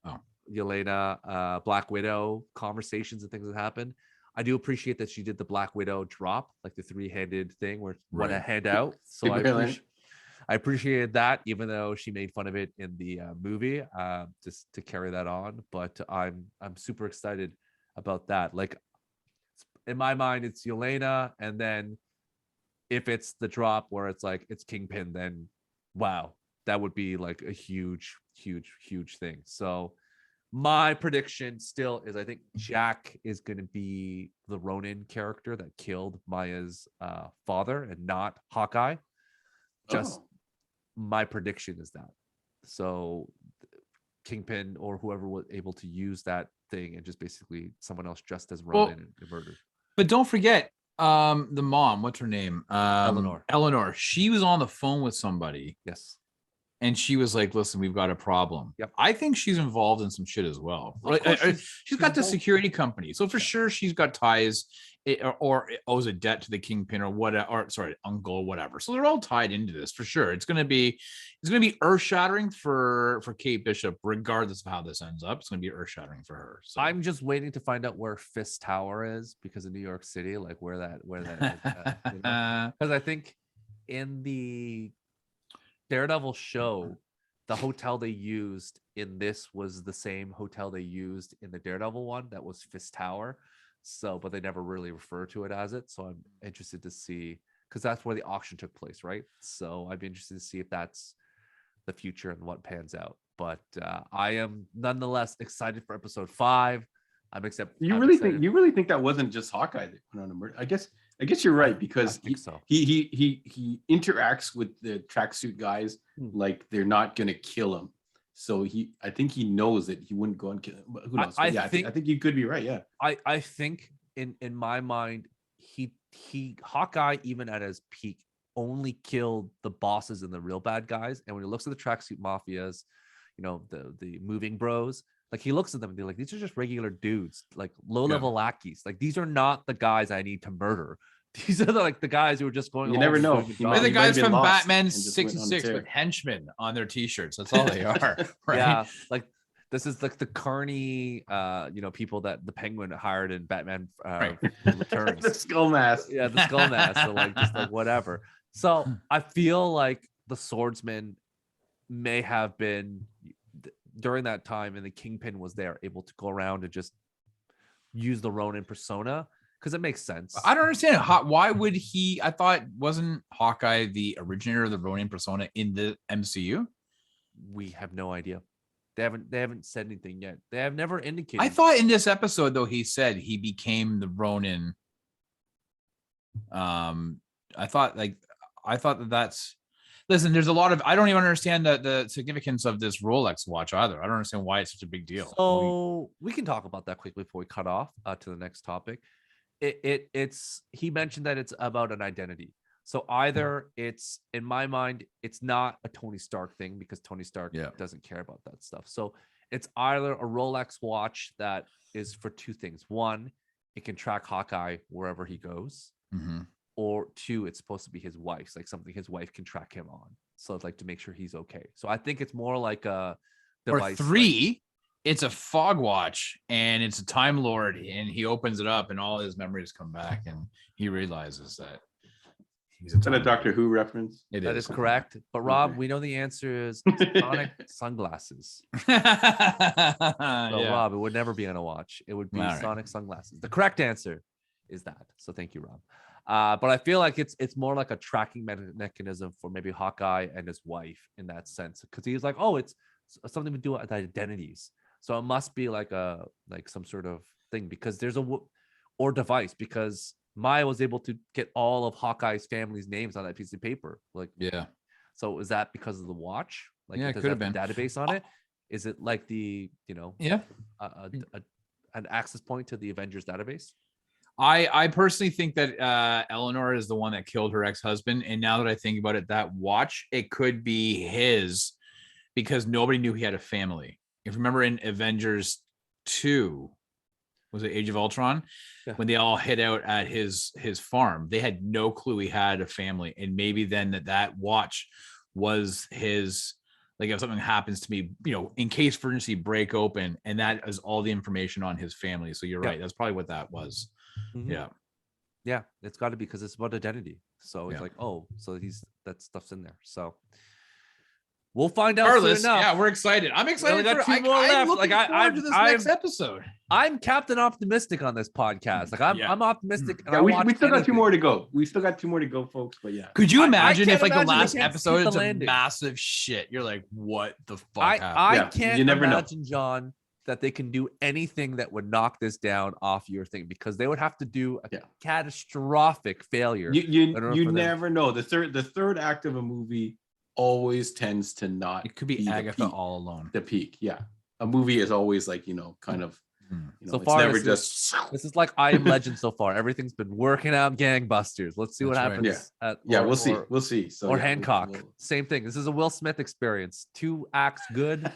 Speaker 2: Black Widow conversations and things that happen. I do appreciate that she did the Black Widow drop, like the 3-handed thing where one hand out. So I appreciated that, even though she made fun of it in the movie, just to carry that on. But I'm super excited about that. Like, in my mind, it's Yelena, and then if it's the drop where it's like it's Kingpin, then wow, that would be like a huge thing. So my prediction still is I think Jack is going to be the Ronin character that killed Maya's father, and not Hawkeye. Just my prediction is that. So Kingpin or whoever was able to use that thing and just basically someone else dressed as Ronin and murdered.
Speaker 3: But don't forget, the mom, what's her name? Eleanor. She was on the phone with somebody.
Speaker 2: Yes.
Speaker 3: And she was like, listen, we've got a problem.
Speaker 2: Yep.
Speaker 3: I think she's involved in some shit as well. She's got the security company. So for sure she's got ties or owes a debt to the Kingpin or whatever, or sorry, uncle or whatever. So they're all tied into this for sure. It's gonna be earth-shattering for Kate Bishop, regardless of how this ends up. It's gonna be earth-shattering for her. So
Speaker 2: I'm just waiting to find out where Fist Tower is because of New York City, like where that is. Because I think in the Daredevil show, the hotel they used in this was the same hotel they used in the Daredevil one, that was Fist Tower. So, but they never really refer to it as it. So I'm interested to see, because that's where the auction took place, right? So I'd be interested to see if that's the future and what pans out. But I am nonetheless excited for episode 5.
Speaker 1: You really think that wasn't just Hawkeye that went on a murder? I guess you're right, because he interacts with the tracksuit guys like they're not gonna kill him. So I think he knows that he wouldn't go and kill him. But who knows? I think you could be right. Yeah.
Speaker 2: I think in my mind, he Hawkeye, even at his peak, only killed the bosses and the real bad guys. And when he looks at the tracksuit mafias, the moving bros, like he looks at them and they're like, these are just regular dudes, like low-level lackeys. Like, these are not the guys I need to murder. These are the guys who are just going.
Speaker 1: You never know.
Speaker 3: They're the guys from Batman 66 with henchmen on their t-shirts. That's all they are. Right?
Speaker 2: Yeah, like this is like the carny, people that the Penguin hired in Batman Returns.
Speaker 1: The skull mask.
Speaker 2: Yeah, the skull mask. So like just like whatever. So I feel like the Swordsman may have been during that time, and the Kingpin was there, able to go around and just use the Ronin persona. Because it makes sense.
Speaker 3: I don't understand. Why would he? I thought, wasn't Hawkeye the originator of the Ronin persona in the MCU?
Speaker 2: We have no idea. They haven't said anything yet. They have never indicated.
Speaker 3: I thought in this episode, though, he said he became the Ronin. I thought that's. Listen, there's a lot of. I don't even understand the significance of this Rolex watch either. I don't understand why it's such a big deal.
Speaker 2: So we can talk about that quickly before we cut off to the next topic. It's he mentioned that it's about an identity. So either it's, in my mind, it's not a Tony Stark thing, because Tony Stark doesn't care about that stuff. So it's either a Rolex watch that is for two things. One, it can track Hawkeye wherever he goes.
Speaker 3: Mm-hmm.
Speaker 2: Or two, it's supposed to be his wife's, like something his wife can track him on. So it's like to make sure he's okay. So I think it's more like a device.
Speaker 3: Or three, it's a fog watch and it's a Time Lord, and he opens it up and all his memories come back and he realizes that he's
Speaker 1: a Doctor Who reference.
Speaker 2: That is correct. But Rob, we know the answer is Sonic sunglasses. Rob, it would never be on a watch. It would be Sonic sunglasses. The correct answer is that. So thank you, Rob. But I feel like it's more like a tracking mechanism for maybe Hawkeye and his wife in that sense, because he's like, oh, it's something to do with identities. So it must be like some sort of thing, because there's or device, because Maya was able to get all of Hawkeye's family's names on that piece of paper. Like, yeah. So is that because of the watch? Like,
Speaker 3: it could have been
Speaker 2: database on it. Is it like the an access point to the Avengers database?
Speaker 3: I personally think that Eleanor is the one that killed her ex-husband, and now that I think about it, that watch, it could be his because nobody knew he had a family. If you remember in Avengers 2, was it Age of Ultron?
Speaker 2: Yeah.
Speaker 3: When they all hid out at his farm, they had no clue he had a family. And maybe then that watch was his, like, if something happens to me, in case for emergency, break open, and that is all the information on his family. So you're right. That's probably what that was.
Speaker 2: Mhm.
Speaker 3: Yeah.
Speaker 2: Yeah, it's got to be because it's about identity. So it's
Speaker 3: Yeah.
Speaker 2: like, oh, so that stuff's in there. So we'll find out
Speaker 3: Regardless,
Speaker 2: soon enough.
Speaker 3: yeah, we're excited. I'm excited.
Speaker 2: We only got two more
Speaker 3: I'm
Speaker 2: left.
Speaker 3: looking
Speaker 2: Like,
Speaker 3: forward to this next episode.
Speaker 2: I'm Captain Optimistic on this podcast. Like I'm optimistic. And
Speaker 1: Yeah,
Speaker 2: I
Speaker 1: we
Speaker 2: watch
Speaker 1: still got 2
Speaker 2: anything.
Speaker 1: more to go. We still got 2 more to go, folks. But yeah,
Speaker 3: Could you imagine
Speaker 2: can't
Speaker 3: if like the
Speaker 2: imagine
Speaker 3: last
Speaker 2: they can't
Speaker 3: episode
Speaker 2: keep
Speaker 3: is
Speaker 2: the
Speaker 3: a
Speaker 2: landing.
Speaker 3: massive shit? You're like, what the fuck happened?
Speaker 2: I
Speaker 1: Yeah,
Speaker 2: can't
Speaker 1: you never know.
Speaker 2: imagine, John, that they can do anything that would knock this down off your thing, because they would have to do a catastrophic failure.
Speaker 1: you never know. The third act of a movie always tends to not.
Speaker 3: It could be
Speaker 1: the
Speaker 3: Agatha
Speaker 1: peak.
Speaker 3: all alone.
Speaker 1: The peak, yeah. A movie is always like kind of.
Speaker 2: So
Speaker 1: it's
Speaker 2: far,
Speaker 1: never
Speaker 2: this
Speaker 1: just.
Speaker 2: This is like I Am Legend so far. Everything's been working out gangbusters. Let's see what
Speaker 3: That's right.
Speaker 2: happens.
Speaker 1: We'll see. We'll see. So
Speaker 2: Or
Speaker 1: yeah,
Speaker 2: Hancock.
Speaker 1: we'll-
Speaker 2: Same thing. This is a Will Smith experience. 2 acts good.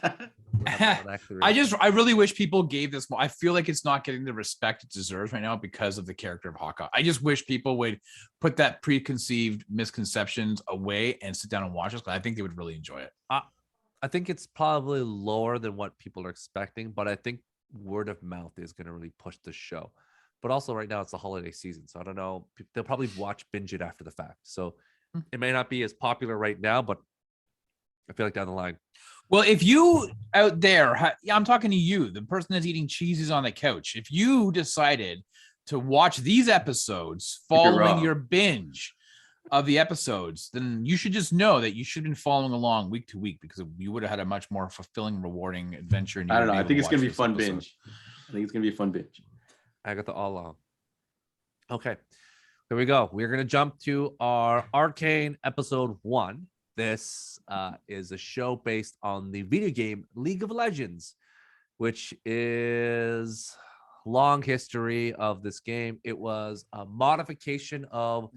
Speaker 3: I really wish people gave this more. I feel like it's not getting the respect it deserves right now because of the character of Hawkeye. I just wish people would put that preconceived misconceptions away and sit down and watch this, because I think they would really enjoy it.
Speaker 2: I think it's probably lower than what people are expecting, but I think word of mouth is going to really push the show. But also right now it's the holiday season, so I don't know. They'll probably binge it after the fact. So it may not be as popular right now, but I feel like down the line.
Speaker 3: Well, if you out there, I'm talking to you, the person that's eating cheeses on the couch. If you decided to watch these episodes following your binge of the episodes, then you should just know that you should have been following along week to week, because you would have had a much more fulfilling, rewarding adventure.
Speaker 1: I don't know. I think it's gonna be fun binge. I think it's gonna be a fun binge.
Speaker 2: Agatha all along. Okay, here we go. We're gonna jump to our Arcane Episode 1. This is a show based on the video game League of Legends, which is long history of this game. It was a modification of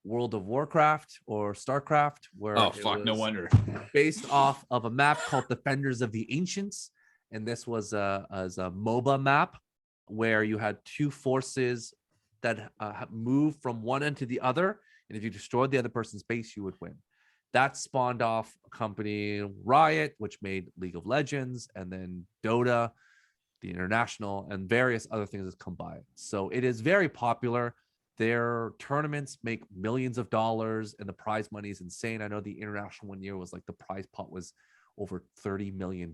Speaker 2: World of Warcraft or StarCraft, where
Speaker 3: no wonder,
Speaker 2: based off of a map called Defenders of the Ancients, and this was a MOBA map where you had 2 forces that move from one end to the other, and if you destroyed the other person's base, you would win. That spawned off a company, Riot, which made League of Legends, and then Dota, the International, and various other things that come by. So it is very popular. Their tournaments make millions of dollars, and the prize money is insane. I know the International one year was like the prize pot was over $30 million.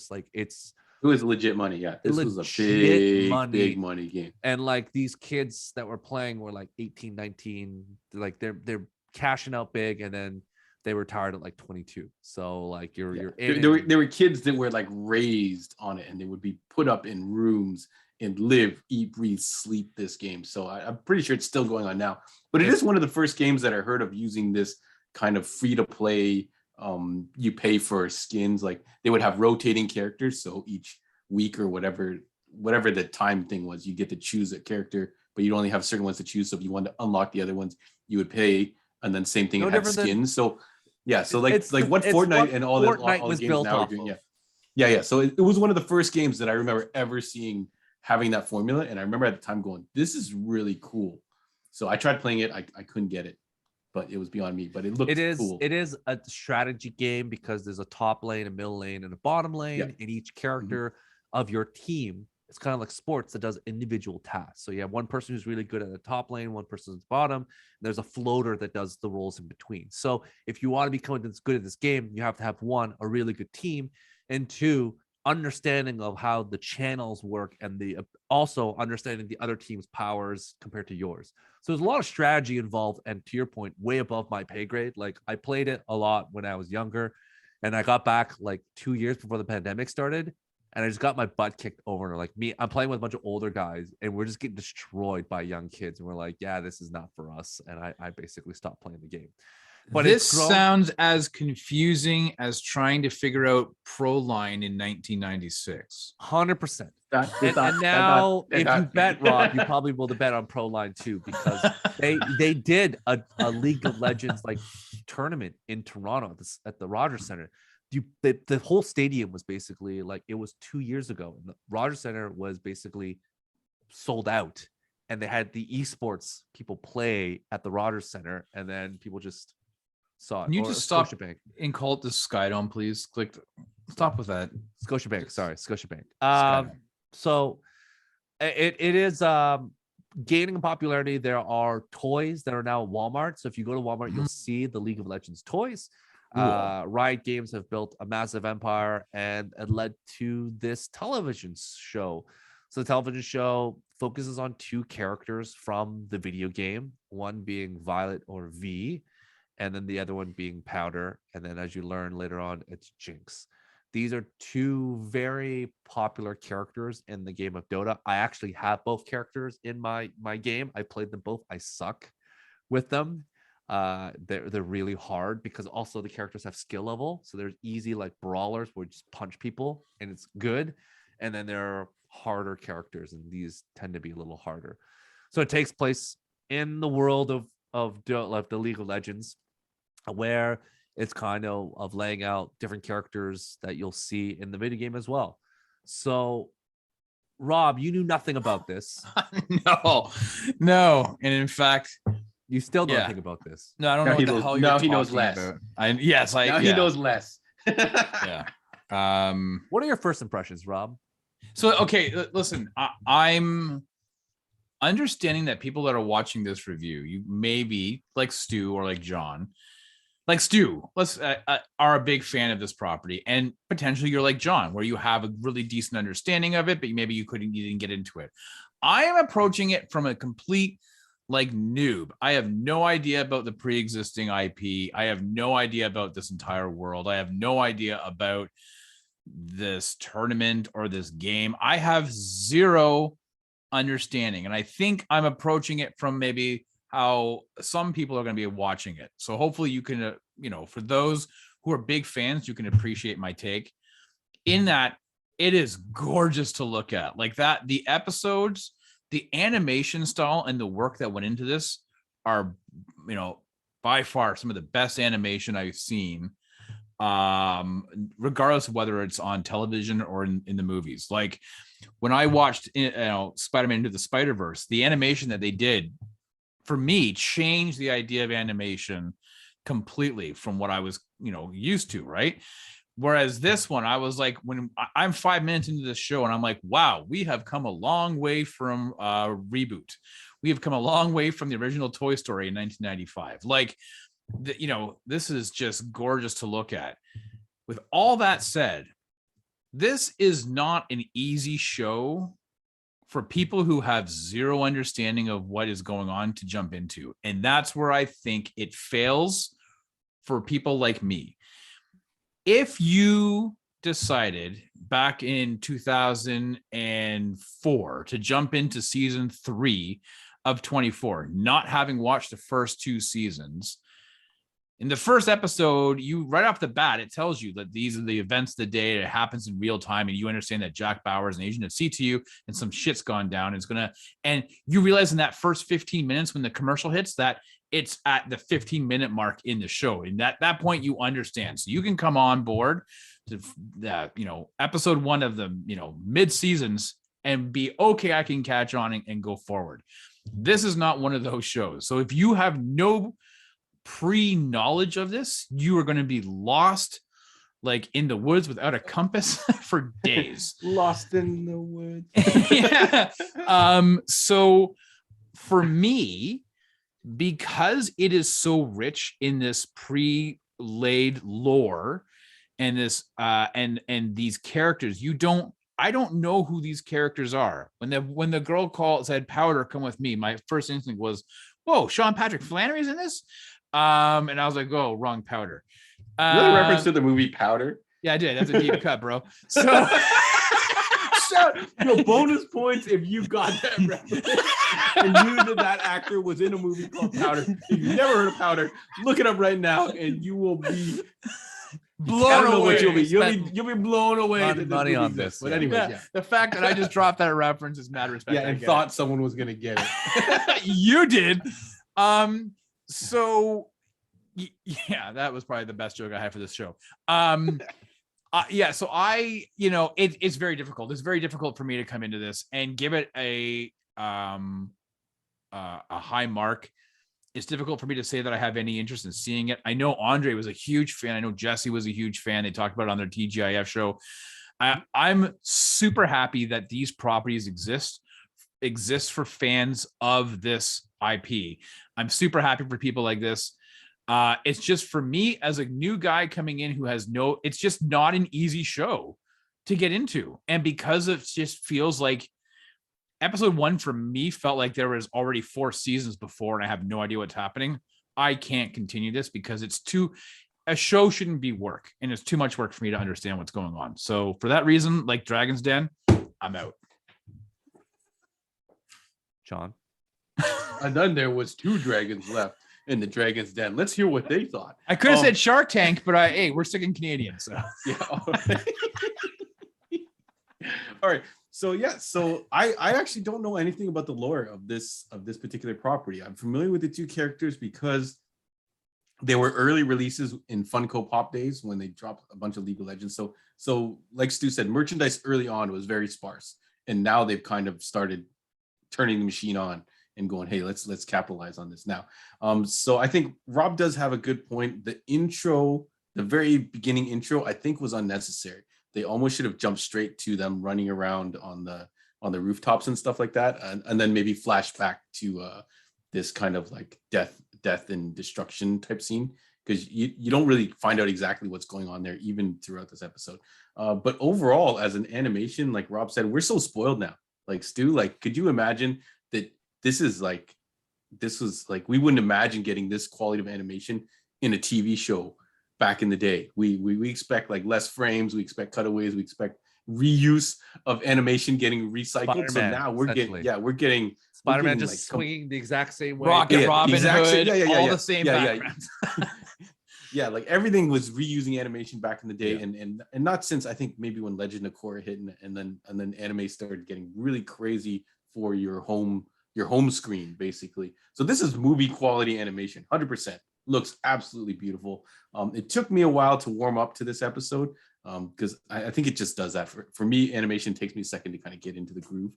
Speaker 2: Like it
Speaker 1: was legit money. Yeah, this was a big money game.
Speaker 2: And like these kids that were playing were like 18, 19. Like they're cashing out big, and then they retired at like 22. So like you're in.
Speaker 1: There were kids that were like raised on it, and they would be put up in rooms and live, eat, breathe, sleep this game. So I'm pretty sure it's still going on now. But it is one of the first games that I heard of using this kind of free to play. You pay for skins. Like they would have rotating characters, so each week or whatever the time thing was, you get to choose a character, but you only have certain ones to choose. So if you wanted to unlock the other ones, you would pay. And then same thing, it had skins. So yeah, so like what Fortnite and all the games now are doing. Yeah. So it was one of the first games that I remember ever seeing having that formula, and I remember at the time going, "This is really cool." So I tried playing it. I couldn't get it, but it was beyond me. But it looked cool.
Speaker 2: It is a strategy game because there's a top lane, a middle lane, and a bottom lane, and each character of your team. It's kind of like sports that does individual tasks. So you have one person who's really good at the top lane, one person at the bottom. And there's a floater that does the roles in between. So if you want to become good at this game, you have to have 1, a really good team, and 2, understanding of how the channels work, and also understanding the other team's powers compared to yours. So there's a lot of strategy involved, and to your point, way above my pay grade. Like I played it a lot when I was younger, and I got back like 2 years before the pandemic started. And I just got my butt kicked over. Like I'm playing with a bunch of older guys, and we're just getting destroyed by young kids. And we're like, yeah, this is not for us. And I basically stopped playing the game. But
Speaker 3: this sounds as confusing as trying to figure out Proline in 1996.
Speaker 2: 100%. And now, if you bet, Rob, you probably will bet on Proline too, because they did a League of Legends like tournament in Toronto at the Rogers Center. The whole stadium was basically like, it was 2 years ago, and the Rogers Center was basically sold out, and they had the esports people play at the Rogers Center, and then people just saw it.
Speaker 3: Can you just stop and call it the Skydome, please? Stop with that.
Speaker 2: Scotiabank. Sorry, Scotiabank. So it is gaining popularity. There are toys that are now at Walmart. So if you go to Walmart, you'll see the League of Legends toys. Riot Games have built a massive empire, and it led to this television show. So the television show focuses on 2 characters from the video game, one being Violet or V, and then the other one being Powder. And then as you learn later on, it's Jinx. These are 2 very popular characters in the game of Dota. I actually have both characters in my game. I played them both. I suck with them. They're really hard because also the characters have skill level. So there's easy like brawlers where you just punch people and it's good. And then there are harder characters, and these tend to be a little harder. So it takes place in the world of the League of Legends, where it's kind of laying out different characters that you'll see in the video game as well. So, Rob, you knew nothing about this. No. And in fact, you still know nothing about this.
Speaker 3: No, I don't know what the hell you're talking about.
Speaker 1: He knows less.
Speaker 3: He knows less.
Speaker 1: Yeah.
Speaker 2: What are your first impressions, Rob?
Speaker 3: So, okay, listen, I'm understanding that people that are watching this review, you may be like Stu or like John. Like Stu, are a big fan of this property, and potentially you're like John, where you have a really decent understanding of it, but maybe you didn't get into it. I am approaching it from a complete like noob. I have no idea about the pre-existing IP. I have no idea about this entire world. I have no idea about this tournament or this game. I have zero understanding, and I think I'm approaching it from maybe how some people are going to be watching it. So hopefully you can, for those who are big fans, you can appreciate my take in that it is gorgeous to look at. Like that, the episodes, the animation style and the work that went into this are, by far some of the best animation I've seen, regardless of whether it's on television or in the movies. Like when I watched, Spider-Man Into the Spider-Verse, the animation that they did for me changed the idea of animation completely from what I was, used to. Right. Whereas this one, I was like, when I'm 5 minutes into this show and I'm like, wow, we have come a long way from reboot. We have come a long way from the original Toy Story in 1995. Like, this is just gorgeous to look at. With all that said, this is not an easy show for people who have zero understanding of what is going on to jump into. And that's where I think it fails for people like me. If you decided back in 2004 to jump into season 3 of 24, not having watched the first 2 seasons, in the first episode, you right off the bat, it tells you that these are the events of the day. It happens in real time, and you understand that Jack Bauer is an agent of CTU, and some shit's gone down. And you realize in that first 15 minutes when the commercial hits that it's at the 15-minute mark in the show, and that point you understand, so you can come on board to episode 1 of the mid seasons and be okay. I can catch on and go forward. This is not one of those shows. So if you have no pre-knowledge of this, you are going to be lost like in the woods without a compass for days.
Speaker 1: Lost in the woods.
Speaker 3: Yeah. So for me, because it is so rich in this pre-laid lore and this and these characters, I don't know who these characters are. When the girl said Powder, come with me, my first instinct was, whoa, Sean Patrick Flannery's in this. And I was like, oh, wrong Powder.
Speaker 1: You know the reference to the movie Powder?
Speaker 3: Yeah, I did. That's a deep cut, bro. So
Speaker 1: bonus points if you got that reference and knew that actor was in a movie called Powder. If you've never heard of Powder, look it up right now, and you will be blown away. You'll be blown away.
Speaker 2: That money on this.
Speaker 1: But anyways,
Speaker 3: the fact that I just dropped that reference is mad respect.
Speaker 1: Yeah, and thought someone was gonna get it.
Speaker 3: You did. So yeah, that was probably the best joke I had for this show. Yeah, so it's very difficult. It's very difficult for me to come into this and give it a high mark. It's difficult for me to say that I have any interest in seeing it. I know Andre was a huge fan. I know Jesse was a huge fan. They talked about it on their TGIF show. I'm super happy that these properties exist for fans of this IP. I'm super happy for people like this. It's just for me as a new guy coming in who has it's just not an easy show to get into. And because it just feels like episode 1 for me felt like there was already 4 seasons before and I have no idea what's happening. I can't continue this because a show shouldn't be work and it's too much work for me to understand what's going on. So for that reason, like Dragon's Den, I'm out.
Speaker 2: John?
Speaker 1: And then there was 2 dragons left in the Dragon's Den. Let's hear what they thought.
Speaker 3: I could have said Shark Tank, but hey, we're sticking Canadian. So
Speaker 1: yeah. All right. So yeah, I actually don't know anything about the lore of this particular property. I'm familiar with the 2 characters because they were early releases in Funko Pop days when they dropped a bunch of League of Legends. So like Stu said, merchandise early on was very sparse, and now they've kind of started turning the machine on and going, hey, let's capitalize on this now. So I think Rob does have a good point. The intro, the very beginning intro, I think was unnecessary. They almost should have jumped straight to them running around on the rooftops and stuff like that, and then maybe flash back to this kind of like death and destruction type scene, because you don't really find out exactly what's going on there even throughout this episode. But overall, as an animation, like Rob said, we're so spoiled now. Like Stu, like could you imagine that this was like we wouldn't imagine getting this quality of animation in a TV show back in the day. We expect like less frames, we expect cutaways, we expect reuse of animation getting recycled. So now we're getting
Speaker 2: Spider-Man just like swinging the exact same way.
Speaker 3: Rocket, Robin Hood, all the same backgrounds.
Speaker 1: Yeah, like everything was reusing animation back in the day, and not since I think maybe when Legend of Korra hit, and then anime started getting really crazy for your home screen basically. So this is movie quality animation, 100%. Looks absolutely beautiful. It took me a while to warm up to this episode because I think it just does that. For me, animation takes me a second to kind of get into the groove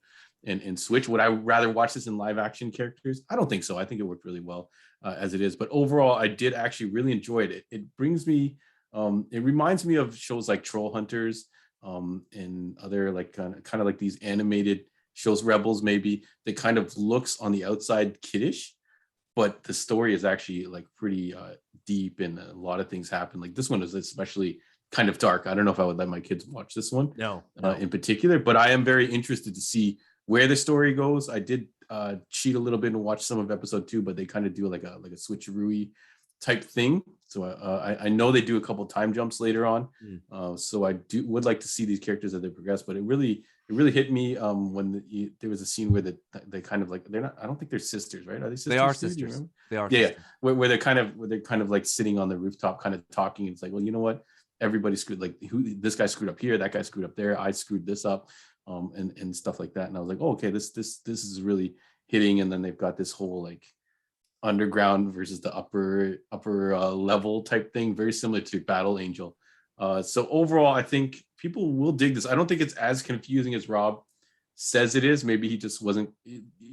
Speaker 1: and switch. Would I rather watch this in live action characters? I don't think so. I think it worked really well as it is. But overall, I did actually really enjoy it. It brings me, it reminds me of shows like Troll Hunters and other like kind of like these animated shows, Rebels maybe, that kind of looks on the outside kiddish, but the story is actually like pretty deep and a lot of things happen. Like this one is especially kind of dark. I don't know if I would let my kids watch this one in particular, but I am very interested to see where the story goes. I did cheat a little bit and watch some of episode 2, but they kind of do like a switcheroo type thing. So I know they do a couple time jumps later on. So I would like to see these characters as they progress, but it really hit me when there was a scene where they kind of like, they're not, I don't think they're sisters, right? Are they sisters?
Speaker 2: They are sisters. They are.
Speaker 1: Yeah. Where they're kind of like sitting on the rooftop, kind of talking. It's like, well, you know what? Everybody screwed, like this guy screwed up here, that guy screwed up there, I screwed this up, and stuff like that. And I was like, oh, okay, this is really hitting. And then they've got this whole like underground versus the upper level type thing, very similar to Battle Angel. So overall, I think people will dig this. I don't think it's as confusing as Rob says it is. Maybe he just wasn't.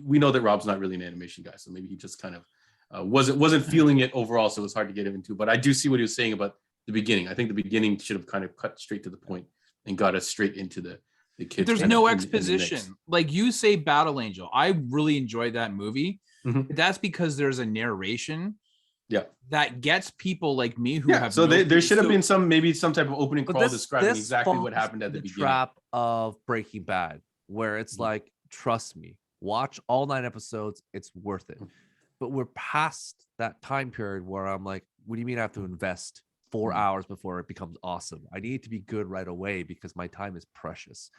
Speaker 1: We know that Rob's not really an animation guy, so maybe he just kind of wasn't feeling it overall. So it's hard to get him into. But I do see what he was saying about the beginning. I think the beginning should have kind of cut straight to the point and got us straight into the kids.
Speaker 3: There's no exposition. Like you say, Battle Angel. I really enjoyed that movie. Mm-hmm. That's because there's a narration. Yeah, that gets people like me who have.
Speaker 1: So there should have been some type of opening crawl describing exactly what happened at the beginning.
Speaker 2: Trap of Breaking Bad, where it's like, trust me, watch all 9 episodes, it's worth it. But we're past that time period where I'm like, what do you mean I have to invest 4 hours before it becomes awesome. I need it to be good right away because my time is precious.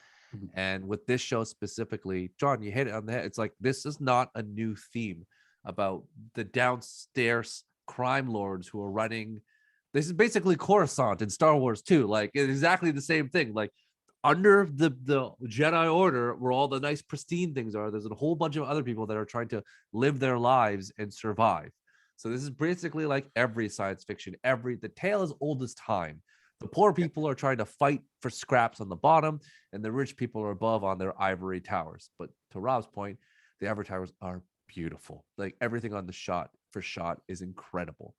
Speaker 2: And with this show specifically, John, you hit it on the head. It's like, this is not a new theme about the downstairs crime lords who are running. This is basically Coruscant in Star Wars too. Like, it's exactly the same thing. Like, under the Jedi Order, where all the nice pristine things are, there's a whole bunch of other people that are trying to live their lives and survive. So this is basically like every science fiction. The tale is old as time. The poor people are trying to fight for scraps on the bottom, and the rich people are above on their ivory towers. But to Rob's point, the ivory towers are beautiful. Like, everything on the shot is incredible.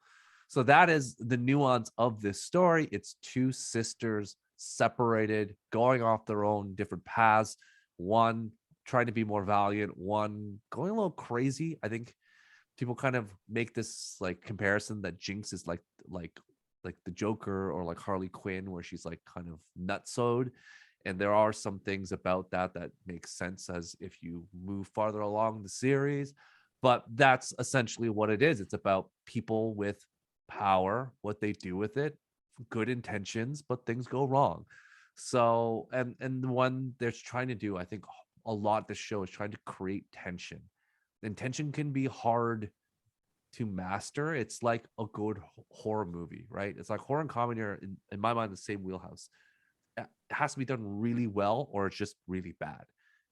Speaker 2: So that is the nuance of this story. It's two sisters separated, going off their own different paths. One trying to be more valiant, one going a little crazy. I think people kind of make this like comparison that Jinx is like the Joker or like Harley Quinn, where she's like kind of nutsode. And there are some things about that make sense as if you move farther along the series. But that's essentially what it is. It's about people with power, what they do with it, good intentions, but things go wrong. So, and the one they're trying to do, I think a lot, the show is trying to create tension. And tension can be hard to master. It's like a good horror movie, right? It's like horror and comedy are, in my mind, the same wheelhouse. It has to be done really well, or it's just really bad.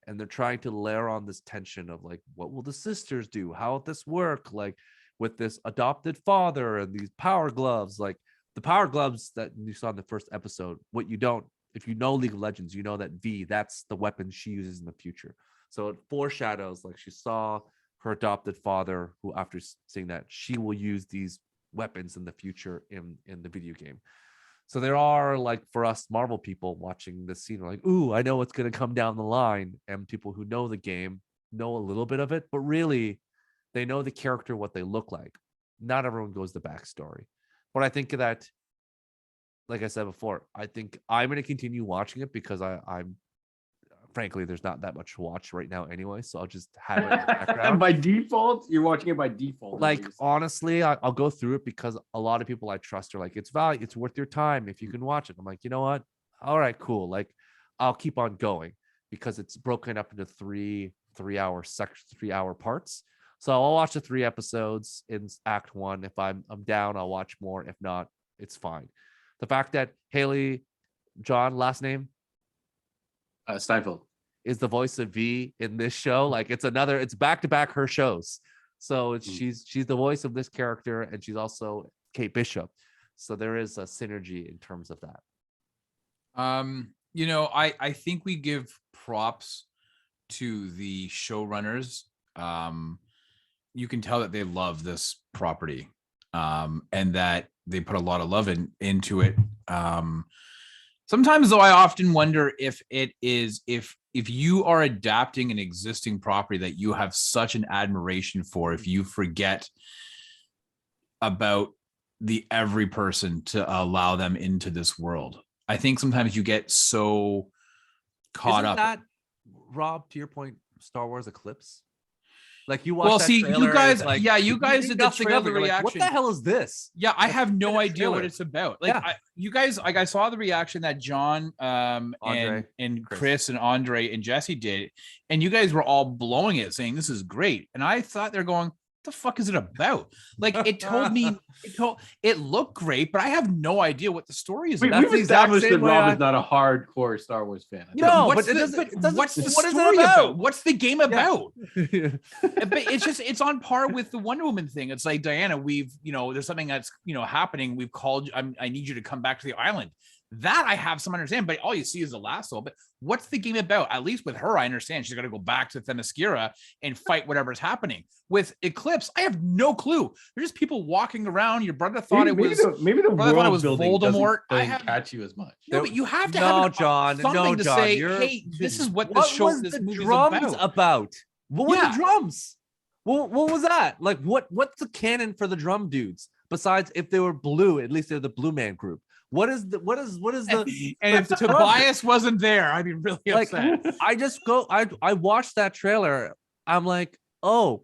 Speaker 2: And they're trying to layer on this tension of like, what will the sisters do? How will this work? Like, with this adopted father and these power gloves, like the power gloves that you saw in the first episode. What you don't, if you know League of Legends, you know that V, that's the weapon she uses in the future. So it foreshadows, like, she saw her adopted father, who, after seeing that, she will use these weapons in the future in the video game. So there are, like, for us Marvel people watching this scene, like, ooh, I know what's going to come down the line. And people who know the game know a little bit of it, but really they know the character, what they look like. Not everyone goes the backstory. But I think that, like I said before, I think I'm going to continue watching it because I'm frankly, there's not that much to watch right now anyway. So I'll just have it in the background.
Speaker 1: By default, you're watching it by default.
Speaker 2: Like, honestly, I'll go through it because a lot of people I trust are like, it's worth your time if you can watch it. I'm like, you know what? All right, cool. Like, I'll keep on going because it's broken up into three hour parts. So I'll watch the 3 episodes in Act 1. If I'm down, I'll watch more. If not, it's fine. The fact that Haley, John, last name?
Speaker 1: Steinfeld,
Speaker 2: is the voice of V in this show. Like, it's back to back her shows. So she's the voice of this character, and she's also Kate Bishop. So there is a synergy in terms of that.
Speaker 3: I think we give props to the showrunners. You can tell that they love this property, and that they put a lot of love into it. Sometimes, though, I often wonder if you are adapting an existing property that you have such an admiration for, if you forget about the every person to allow them into this world. I think sometimes you get so caught up.
Speaker 2: That, Rob, to your point, Star Wars Eclipse? Like, you watch
Speaker 3: you guys, like, you guys did
Speaker 2: nothing
Speaker 3: the
Speaker 2: of it.
Speaker 3: reaction.
Speaker 2: Like, what the hell is this?
Speaker 3: Yeah, I have no idea what it's about. Like,
Speaker 2: yeah.
Speaker 3: You guys, like, I saw the reaction that John,
Speaker 2: Andre,
Speaker 3: and Chris and Andre and Jesse did, and you guys were all blowing it, saying this is great. And I thought they're going, the fuck is it about? Like, it looked great, but I have no idea what the story is about.
Speaker 1: We've established that Rob is not a hardcore Star Wars fan.
Speaker 2: No,
Speaker 3: what's the story about? What's the game about? But it's on par with the Wonder Woman thing. It's like, Diana, there's something that's happening. We've called. I need you to come back to the island. That I have some understanding, but all you see is the lasso. But what's the game about? At least with her, I understand she's got to go back to Themyscira and fight whatever's happening. With Eclipse, I have no clue. There's just people walking around. Your brother thought it was
Speaker 1: world building
Speaker 3: Voldemort.
Speaker 1: Doesn't catch you as much.
Speaker 3: No, but you have to have something to say, hey, this is what this movie is
Speaker 2: about. What were the drums? What was that? Like, what's the canon for the drum dudes? Besides, if they were blue, at least they're the Blue Man Group. What is the
Speaker 3: and if Tobias wasn't there, I'd be really upset.
Speaker 2: I watched that trailer. I'm like, oh,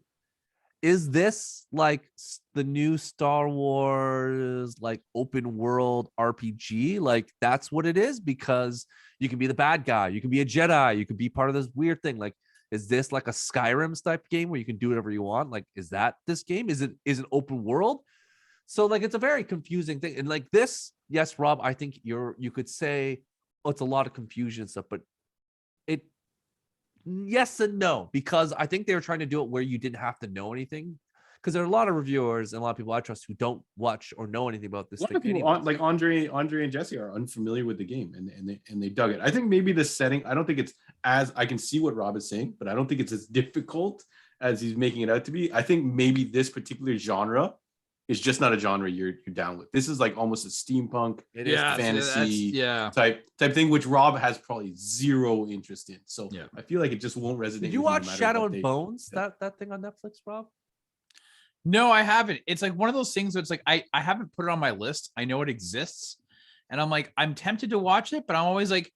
Speaker 2: is this like the new Star Wars like open world RPG? Like that's what it is, because you can be the bad guy, you can be a Jedi, you can be part of this weird thing. Like, is this like a Skyrim type game where you can do whatever you want? Like, is that this game? Is it open world? So like it's a very confusing thing. And like this, yes, Rob, I think you could say, oh, it's a lot of confusion and stuff, but it yes and no, because I think they were trying to do it where you didn't have to know anything. Because there are a lot of reviewers and a lot of people I trust who don't watch or know anything about this.
Speaker 1: A lot of people like Andre and Jesse are unfamiliar with the game, and they dug it. I think maybe the setting. I don't think it's as I can see what Rob is saying, but I don't think it's as difficult as he's making it out to be. I think maybe this particular genre is just not a genre you're down with. This is like almost a steampunk, fantasy type thing, which Rob has probably zero interest in. So I feel like it just won't resonate.
Speaker 2: Did you watch Shadow and Bones? That thing on Netflix, Rob?
Speaker 3: No, I haven't. It's like one of those things that's like I haven't put it on my list. I know it exists, and I'm like, I'm tempted to watch it, but I'm always like,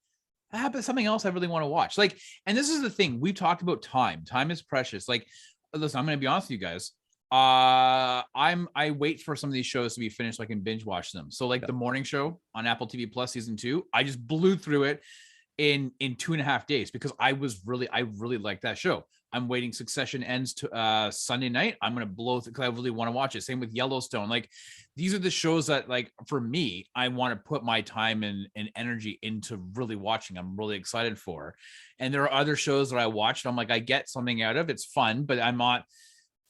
Speaker 3: I have something else I really want to watch. Like, and this is the thing, we've talked about time. Time is precious. Like, listen, I'm gonna be honest with you guys. I wait for some of these shows to be finished so I can binge watch them. So like the morning show on Apple TV Plus season 2, I just blew through it in 2.5 days because I really like that show. I'm waiting. Succession ends to Sunday night. I'm gonna blow through because I really want to watch it. Same with Yellowstone. Like these are the shows that, like, for me, I want to put my time and energy into really watching. I'm really excited for. And there are other shows that I watched. I'm like, I get something out of it's fun, but I'm not.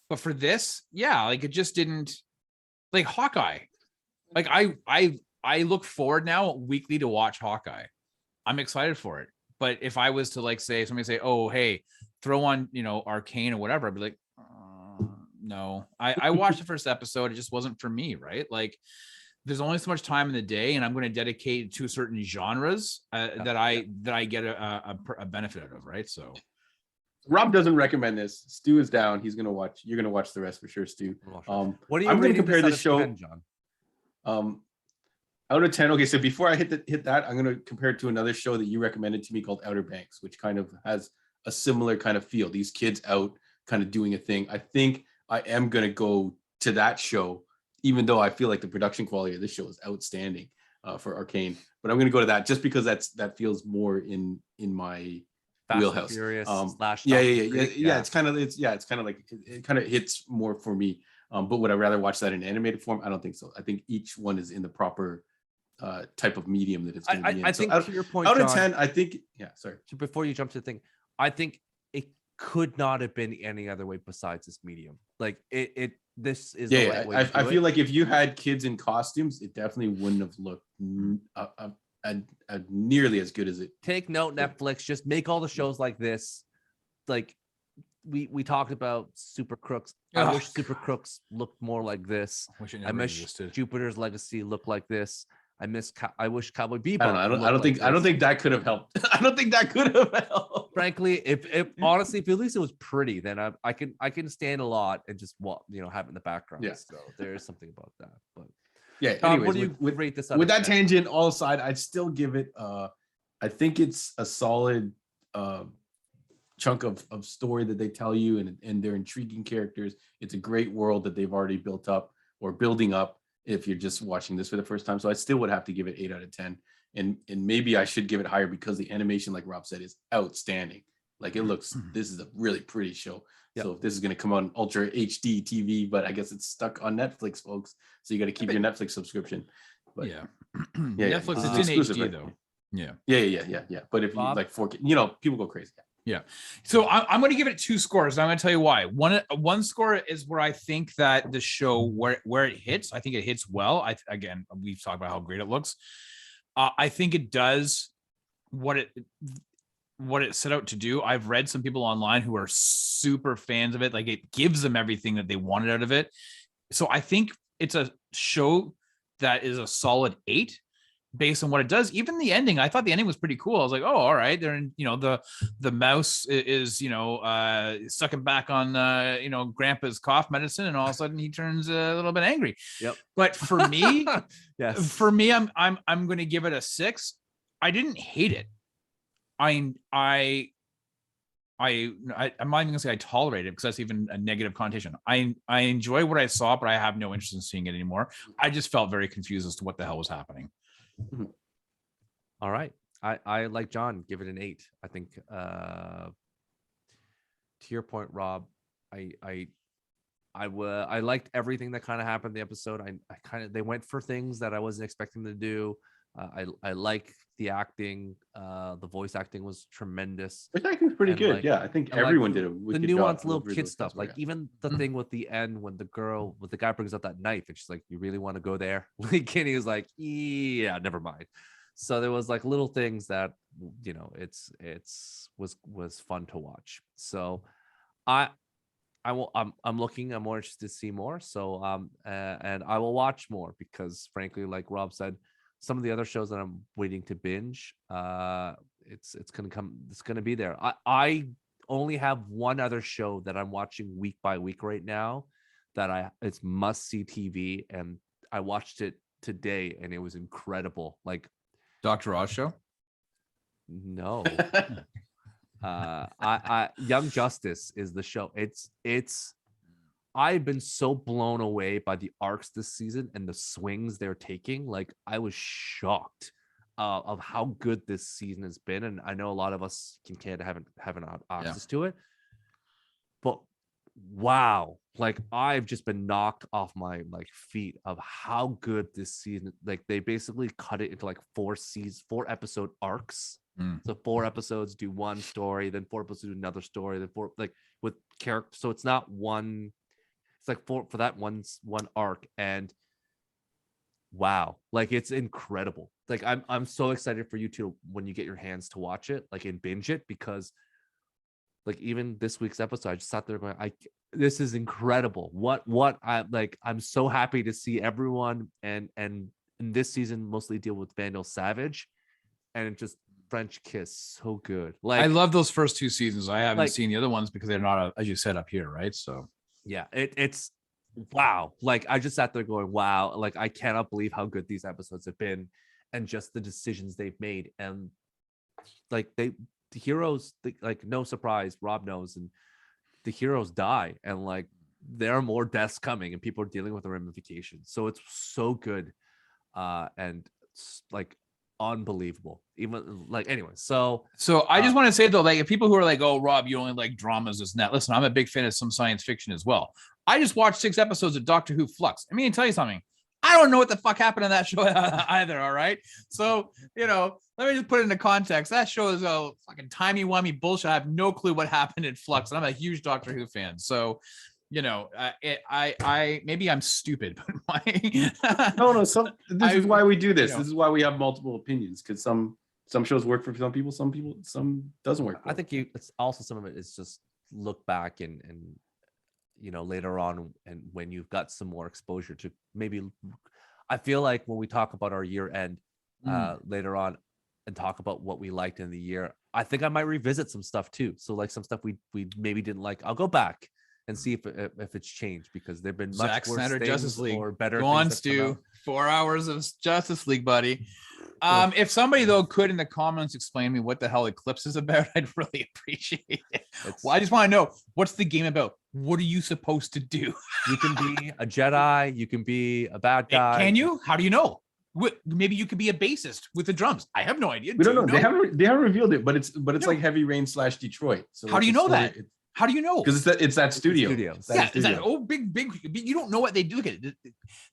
Speaker 3: But for this, like it just didn't. Like Hawkeye. Like I look forward now weekly to watch Hawkeye. I'm excited for it. But if I was to like say, somebody say, oh, hey, throw on, Arcane or whatever, I'd be like, no. I watched the first episode. It just wasn't for me, right? Like there's only so much time in the day, and I'm going to dedicate to certain genres that I get a benefit out of, right? So
Speaker 1: Rob doesn't recommend this. Stu is down. He's going to watch. You're going to watch the rest for sure, Stu.
Speaker 2: What are you?
Speaker 1: I'm going to compare this show.
Speaker 2: 10, John?
Speaker 1: Out of 10. Okay, so before I hit that, I'm going to compare it to another show that you recommended to me called Outer Banks, which kind of has a similar kind of feel. These kids out kind of doing a thing. I think I am going to go to that show, even though I feel like the production quality of this show is outstanding for Arcane. But I'm going to go to that just because that feels more in my wheelhouse.
Speaker 2: Furious
Speaker 1: yeah. It's kind of like it kind of hits more for me. But would I rather watch that in animated form? I don't think so. I think each one is in the proper type of medium that it's going to be in.
Speaker 2: I think to your point,
Speaker 1: out of
Speaker 2: John,
Speaker 1: 10, I think. Yeah, sorry.
Speaker 2: So before you jump to the thing, I think it could not have been any other way besides this medium. Like this is the right way to do
Speaker 1: I feel like if you had kids in costumes, it definitely wouldn't have looked nearly as good as it.
Speaker 2: Take note, Netflix, just make all the shows like this. Like we talked about Super Crooks. I wish Super Crooks looked more like this. I wish Jupiter's Legacy looked like this. I wish Cowboy Bebop.
Speaker 1: I don't think that could have helped. I don't think that could have helped.
Speaker 2: Frankly, if honestly, if at least it was pretty, then I can stand a lot and just have it in the background.
Speaker 1: Yeah.
Speaker 2: So there is something about that. But
Speaker 1: yeah.
Speaker 2: Tom,
Speaker 1: Anyways,
Speaker 2: what do you rate this?
Speaker 1: With that tangent all aside, I'd still give it. I think it's a solid chunk of story that they tell you, and they're intriguing characters. It's a great world that they've already built up or building up. If you're just watching this for the first time. So I still would have to give it 8 out of 10. And maybe I should give it higher because the animation, like Rob said, is outstanding. Like it looks, this is a really pretty show. Yep. So if this is going to come on Ultra HD TV, but I guess it's stuck on Netflix, folks. So you got to keep your Netflix subscription. But
Speaker 3: Netflix is in HD, right? Though.
Speaker 1: Yeah. But if you like 4K, people go crazy.
Speaker 3: Yeah. So I'm going to give it 2 scores. I'm going to tell you why. One score is where I think that the show where it hits. I think it hits well. Again, we've talked about how great it looks. I think it does what it set out to do. I've read some people online who are super fans of it. Like it gives them everything that they wanted out of it. So I think it's a show that is a solid 8. Based on what it does. Even the ending, I thought the ending was pretty cool. I was like, oh, all right. They're in, the mouse is, sucking back on, grandpa's cough medicine. And all of a sudden he turns a little bit angry.
Speaker 2: Yep.
Speaker 3: But for me,
Speaker 2: yes,
Speaker 3: I'm going to give it a 6. I didn't hate it. I I'm not even gonna say I tolerate it because that's even a negative connotation. I enjoy what I saw, but I have no interest in seeing it anymore. I just felt very confused as to what the hell was happening.
Speaker 2: All right. I like John, give it an 8. I think to your point, Rob, I liked everything that kind of happened in the episode. They went for things that I wasn't expecting to do. I like the acting. The voice acting was tremendous.
Speaker 1: Voice acting was pretty good. I think everyone did it.
Speaker 2: The nuanced little kid stuff, like even the thing with the end when the guy brings out that knife, and she's like, "You really want to go there?" Like Kenny was like, "Yeah, never mind." So there was like little things that was fun to watch. So I'm looking. I'm more interested to see more. So and I will watch more because frankly, like Rob said, some of the other shows that I'm waiting to binge, it's gonna come. It's gonna be there. I only have one other show that I'm watching week by week right now that it's must see TV, and I watched it today and it was incredible. Like
Speaker 3: Dr. Oz show?
Speaker 2: No. Young Justice is the show. It's I've been so blown away by the arcs this season and the swings they're taking. Like I was shocked of how good this season has been, and I know a lot of us in Canada haven't had access to it. But wow, like I've just been knocked off my feet of how good this season. Like they basically cut it into like 4 episode arcs. So 4 episodes do one story, then 4 episodes do another story, then 4 like with character. So it's not one. It's like for that one arc, and wow, like it's incredible. Like I'm so excited for you to when you get your hands to watch it, like and binge it, because like even this week's episode, I just sat there going, this is incredible. What I'm so happy to see everyone and in this season mostly deal with Vandal Savage, and it just French kiss so good. Like
Speaker 3: I love those first 2 seasons. I haven't seen the other ones because they're not as you said up here, right? So
Speaker 2: yeah, it's wow. Like I just sat there going, wow, like I cannot believe how good these episodes have been and just the decisions they've made. And like the heroes, like no surprise, Rob knows, and the heroes die, and like there are more deaths coming and people are dealing with the ramifications. So it's so good. And like unbelievable. Even like anyway, so
Speaker 3: I just want to say though, like if people who are like, oh Rob, you only like dramas, this and that, listen, I'm a big fan of some science fiction as well. I just watched 6 episodes of Doctor Who Flux. I mean, tell you something, I don't know what the fuck happened in that show either. All right, so let me just put it into context. That show is a fucking timey-wimey bullshit. I have no clue what happened in Flux, and I'm a huge Doctor Who fan. So I maybe I'm stupid, but
Speaker 1: no. This is why we do this. This is why we have multiple opinions, because some shows work for some people, some doesn't work.
Speaker 2: I think it's also some of it is just look back and later on, and when you've got some more exposure to maybe. I feel like when we talk about our year end later on and talk about what we liked in the year, I think I might revisit some stuff too. So like some stuff we maybe didn't like, I'll go back and see if it's changed, because there've been much
Speaker 3: Zack
Speaker 2: worse
Speaker 3: Snyder
Speaker 2: things
Speaker 3: Justice League
Speaker 2: or better.
Speaker 3: Go on, Stu. 4 hours of Justice League, buddy. If somebody though could in the comments explain to me what the hell Eclipse is about, I'd really appreciate it. Well, I just want to know, what's the game about? What are you supposed to do?
Speaker 2: You can be a Jedi. You can be a bad guy.
Speaker 3: Can you? How do you know? Maybe you could be a bassist with the drums. I have no idea.
Speaker 1: We don't know. They haven't revealed it, but it's like Heavy Rain / Detroit. So
Speaker 3: how do you know that? How do you know?
Speaker 1: Because it's that studio.
Speaker 2: Studios.
Speaker 3: Yeah, it's that big. You don't know what they do. Look at it.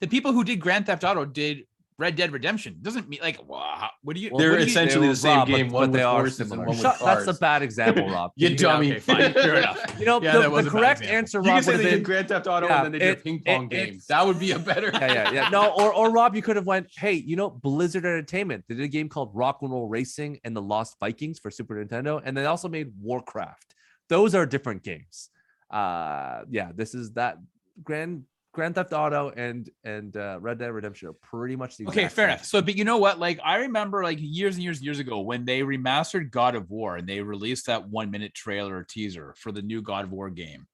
Speaker 3: The people who did Grand Theft Auto did Red Dead Redemption. Doesn't mean like, wow, what do you?
Speaker 1: They're essentially the same game. One with horses and one with cars.
Speaker 2: That's a bad example, Rob.
Speaker 1: You dummy.
Speaker 3: Okay, fine, fair enough.
Speaker 2: The correct answer, Rob,
Speaker 1: you can say they did Grand Theft Auto and then they did a ping pong game. That would be a better.
Speaker 2: Yeah. No, or Rob, you could have went, hey, Blizzard Entertainment. They did a game called Rock and Roll Racing and the Lost Vikings for Super Nintendo, and they also made Warcraft. Those are different games. This is that Grand Theft Auto and Red Dead Redemption are pretty much the
Speaker 3: okay, fair enough. So, but you know what? Like, I remember like years and years ago when they remastered God of War and they released that 1-minute trailer or teaser for the new God of War game,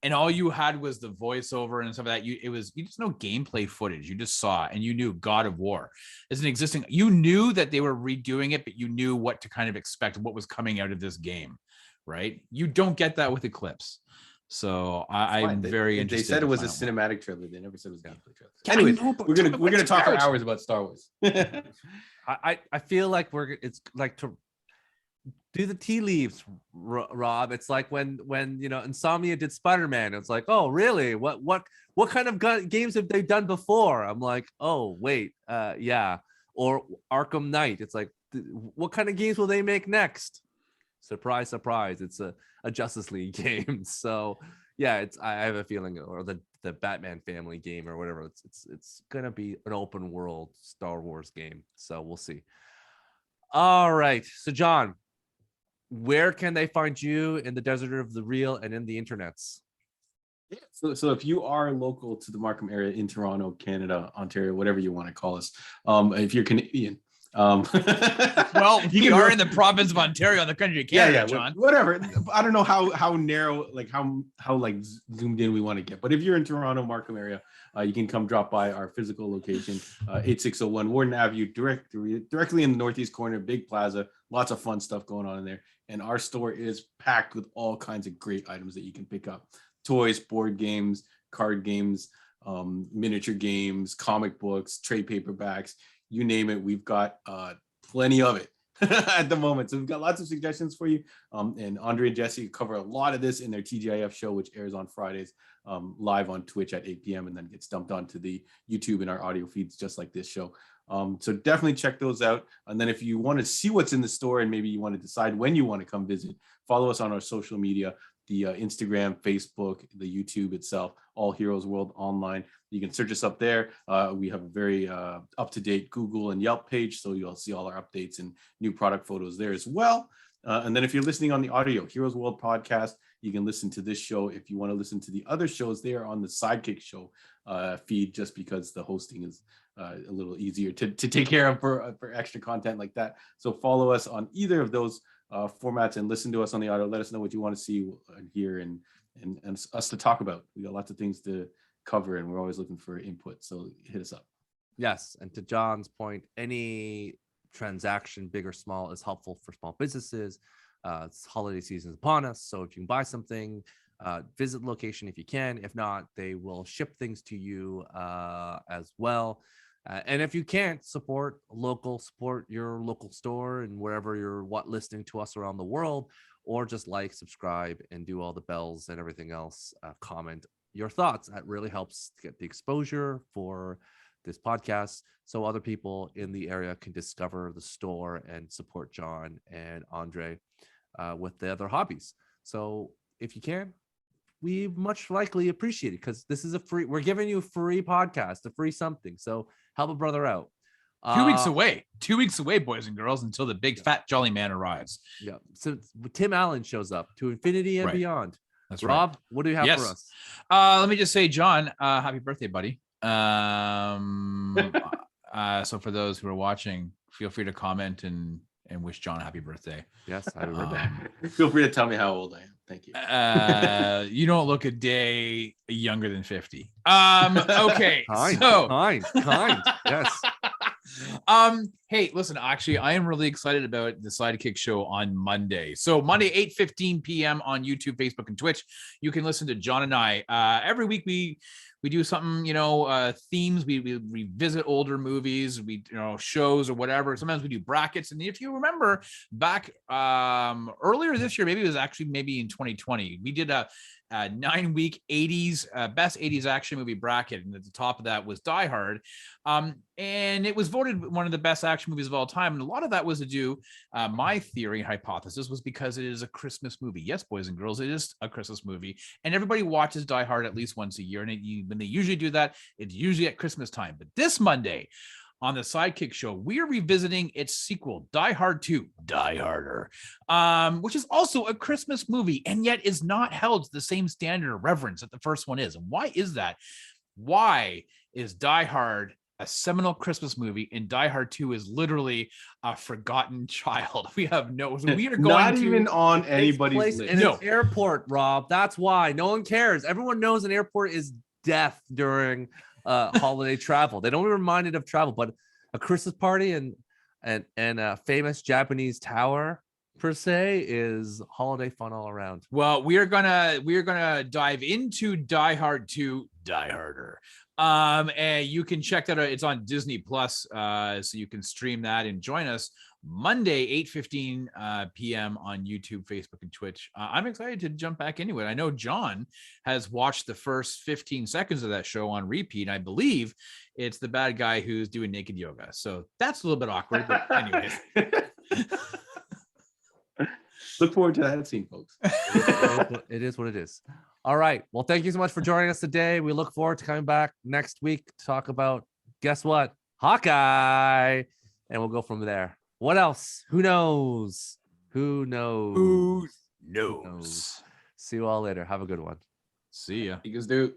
Speaker 3: and all you had was the voiceover and stuff like that. You just no gameplay footage. You just saw it and you knew God of War is an existing. You knew that they were redoing it, but you knew what to kind of expect, what was coming out of this game. right? You don't get that with Eclipse. So I'm very interested.
Speaker 1: They said it was a cinematic trailer. They never said it was a gameplay trailer. Anyways, we're gonna talk for hours about Star Wars.
Speaker 2: I feel like it's like to do the tea leaves, Rob. It's like when Insomnia did Spider-Man. It's like, oh really? What kind of games have they done before? I'm like, oh wait, yeah. Or Arkham Knight. It's like, what kind of games will they make next? Surprise, surprise. It's a Justice League game. So yeah, I have a feeling, or the Batman family game or whatever. It's gonna be an open world Star Wars game. So we'll see. All right. So John, where can they find you in the desert of the real and in the internets?
Speaker 1: Yeah, so if you are local to the Markham area in Toronto, Canada, Ontario, whatever you want to call us, if you're Canadian,
Speaker 3: well, you are in the province of Ontario, in the country of Canada, John.
Speaker 1: Whatever. I don't know how narrow, like how zoomed in we want to get. But if you're in Toronto, Markham area, you can come drop by our physical location, 8601 Warden Avenue, directly in the northeast corner, big plaza. Lots of fun stuff going on in there. And our store is packed with all kinds of great items that you can pick up. Toys, board games, card games, miniature games, comic books, trade paperbacks, you name it. We've got plenty of it at the moment. So we've got lots of suggestions for you. And Andre and Jesse cover a lot of this in their TGIF show, which airs on Fridays, live on Twitch at 8 p.m. and then gets dumped onto the YouTube and our audio feeds, just like this show. So definitely check those out. And then if you want to see what's in the store and maybe you want to decide when you want to come visit, follow us on our social media, the Instagram, Facebook, the YouTube itself, All Heroes World Online. You can search us up there. We have a very up-to-date Google and Yelp page, so you'll see all our updates and new product photos there as well. And then if you're listening on the audio, Heroes World Podcast, you can listen to this show. If you want to listen to the other shows, they are on the Sidekick Show feed, just because the hosting is a little easier to take care of for extra content like that. So follow us on either of those formats and listen to us on the audio. Let us know what you want to see and hear and us to talk about. We got lots of things to cover and we're always looking for input. So hit us up.
Speaker 2: Yes. And to John's point, any transaction, big or small, is helpful for small businesses. It's holiday season is upon us. So if you can buy something, visit the location if you can. If not, they will ship things to you as well. And if you can't, support your local store and wherever you're listening to us around the world, or just like, subscribe, and do all the bells and everything else. Comment your thoughts. That really helps get the exposure for this podcast, so other people in the area can discover the store and support John and Andre with the other hobbies. So if you can, we much likely appreciate it, because this is we're giving you a free podcast, a free something. So help a brother out.
Speaker 3: 2 weeks away, boys and girls, until the big fat jolly man arrives.
Speaker 2: Yeah. So Tim Allen shows up to infinity and beyond.
Speaker 3: That's
Speaker 2: Rob,
Speaker 3: right.
Speaker 2: what do you have for us?
Speaker 3: Let me just say, John, happy birthday, buddy. So for those who are watching, feel free to comment and wish John a happy birthday.
Speaker 2: Yes, happy birthday.
Speaker 1: Feel free to tell me how old I am. Thank you.
Speaker 3: You don't look a day younger than 50. Okay.
Speaker 2: Kind. Yes.
Speaker 3: Hey, listen, actually, I am really excited about the Sidekick Show on Monday. So Monday, 8:15 p.m. on YouTube, Facebook, and Twitch. You can listen to John and I. Every week we do something, themes. We revisit older movies, shows or whatever. Sometimes we do brackets. And if you remember back earlier this year, maybe in 2020, we did a 9-week 80s best 80s action movie bracket, and at the top of that was Die Hard, and it was voted one of the best action movies of all time. And a lot of that was to do, my theory and hypothesis was because it is a Christmas movie. Yes, boys and girls, it is a Christmas movie, and everybody watches Die Hard at least once a year. And when they usually do that, it's usually at Christmas time. But this Monday on the Sidekick Show, we are revisiting its sequel, Die Hard 2, Die Harder, which is also a Christmas movie, and yet is not held to the same standard of reverence that the first one is. And why is that? Why is Die Hard a seminal Christmas movie, and Die Hard 2 is literally a forgotten child? We are going
Speaker 1: not even on anybody's list.
Speaker 2: In an airport, Rob. That's why no one cares. Everyone knows an airport is death during holiday travel. They don't be reminded of travel, but a Christmas party and a famous Japanese tower. per se is holiday fun all around.
Speaker 3: Well, we are gonna dive into Die Hard 2, Die Harder. And you can check that out. It's on Disney Plus, so you can stream that and join us Monday, 8:15 p.m. on YouTube, Facebook, and Twitch. I'm excited to jump back into it. I know John has watched the first 15 seconds of that show on repeat. I believe it's the bad guy who's doing naked yoga. So that's a little bit awkward, but anyways.
Speaker 1: Look forward to that scene, folks.
Speaker 2: It is what it is. All right. Well, thank you so much for joining us today. We look forward to coming back next week to talk about, guess what? Hawkeye. And we'll go from there. What else? Who knows? Who knows?
Speaker 3: Who knows?
Speaker 2: See you all later. Have a good one.
Speaker 3: See ya.
Speaker 1: You guys do.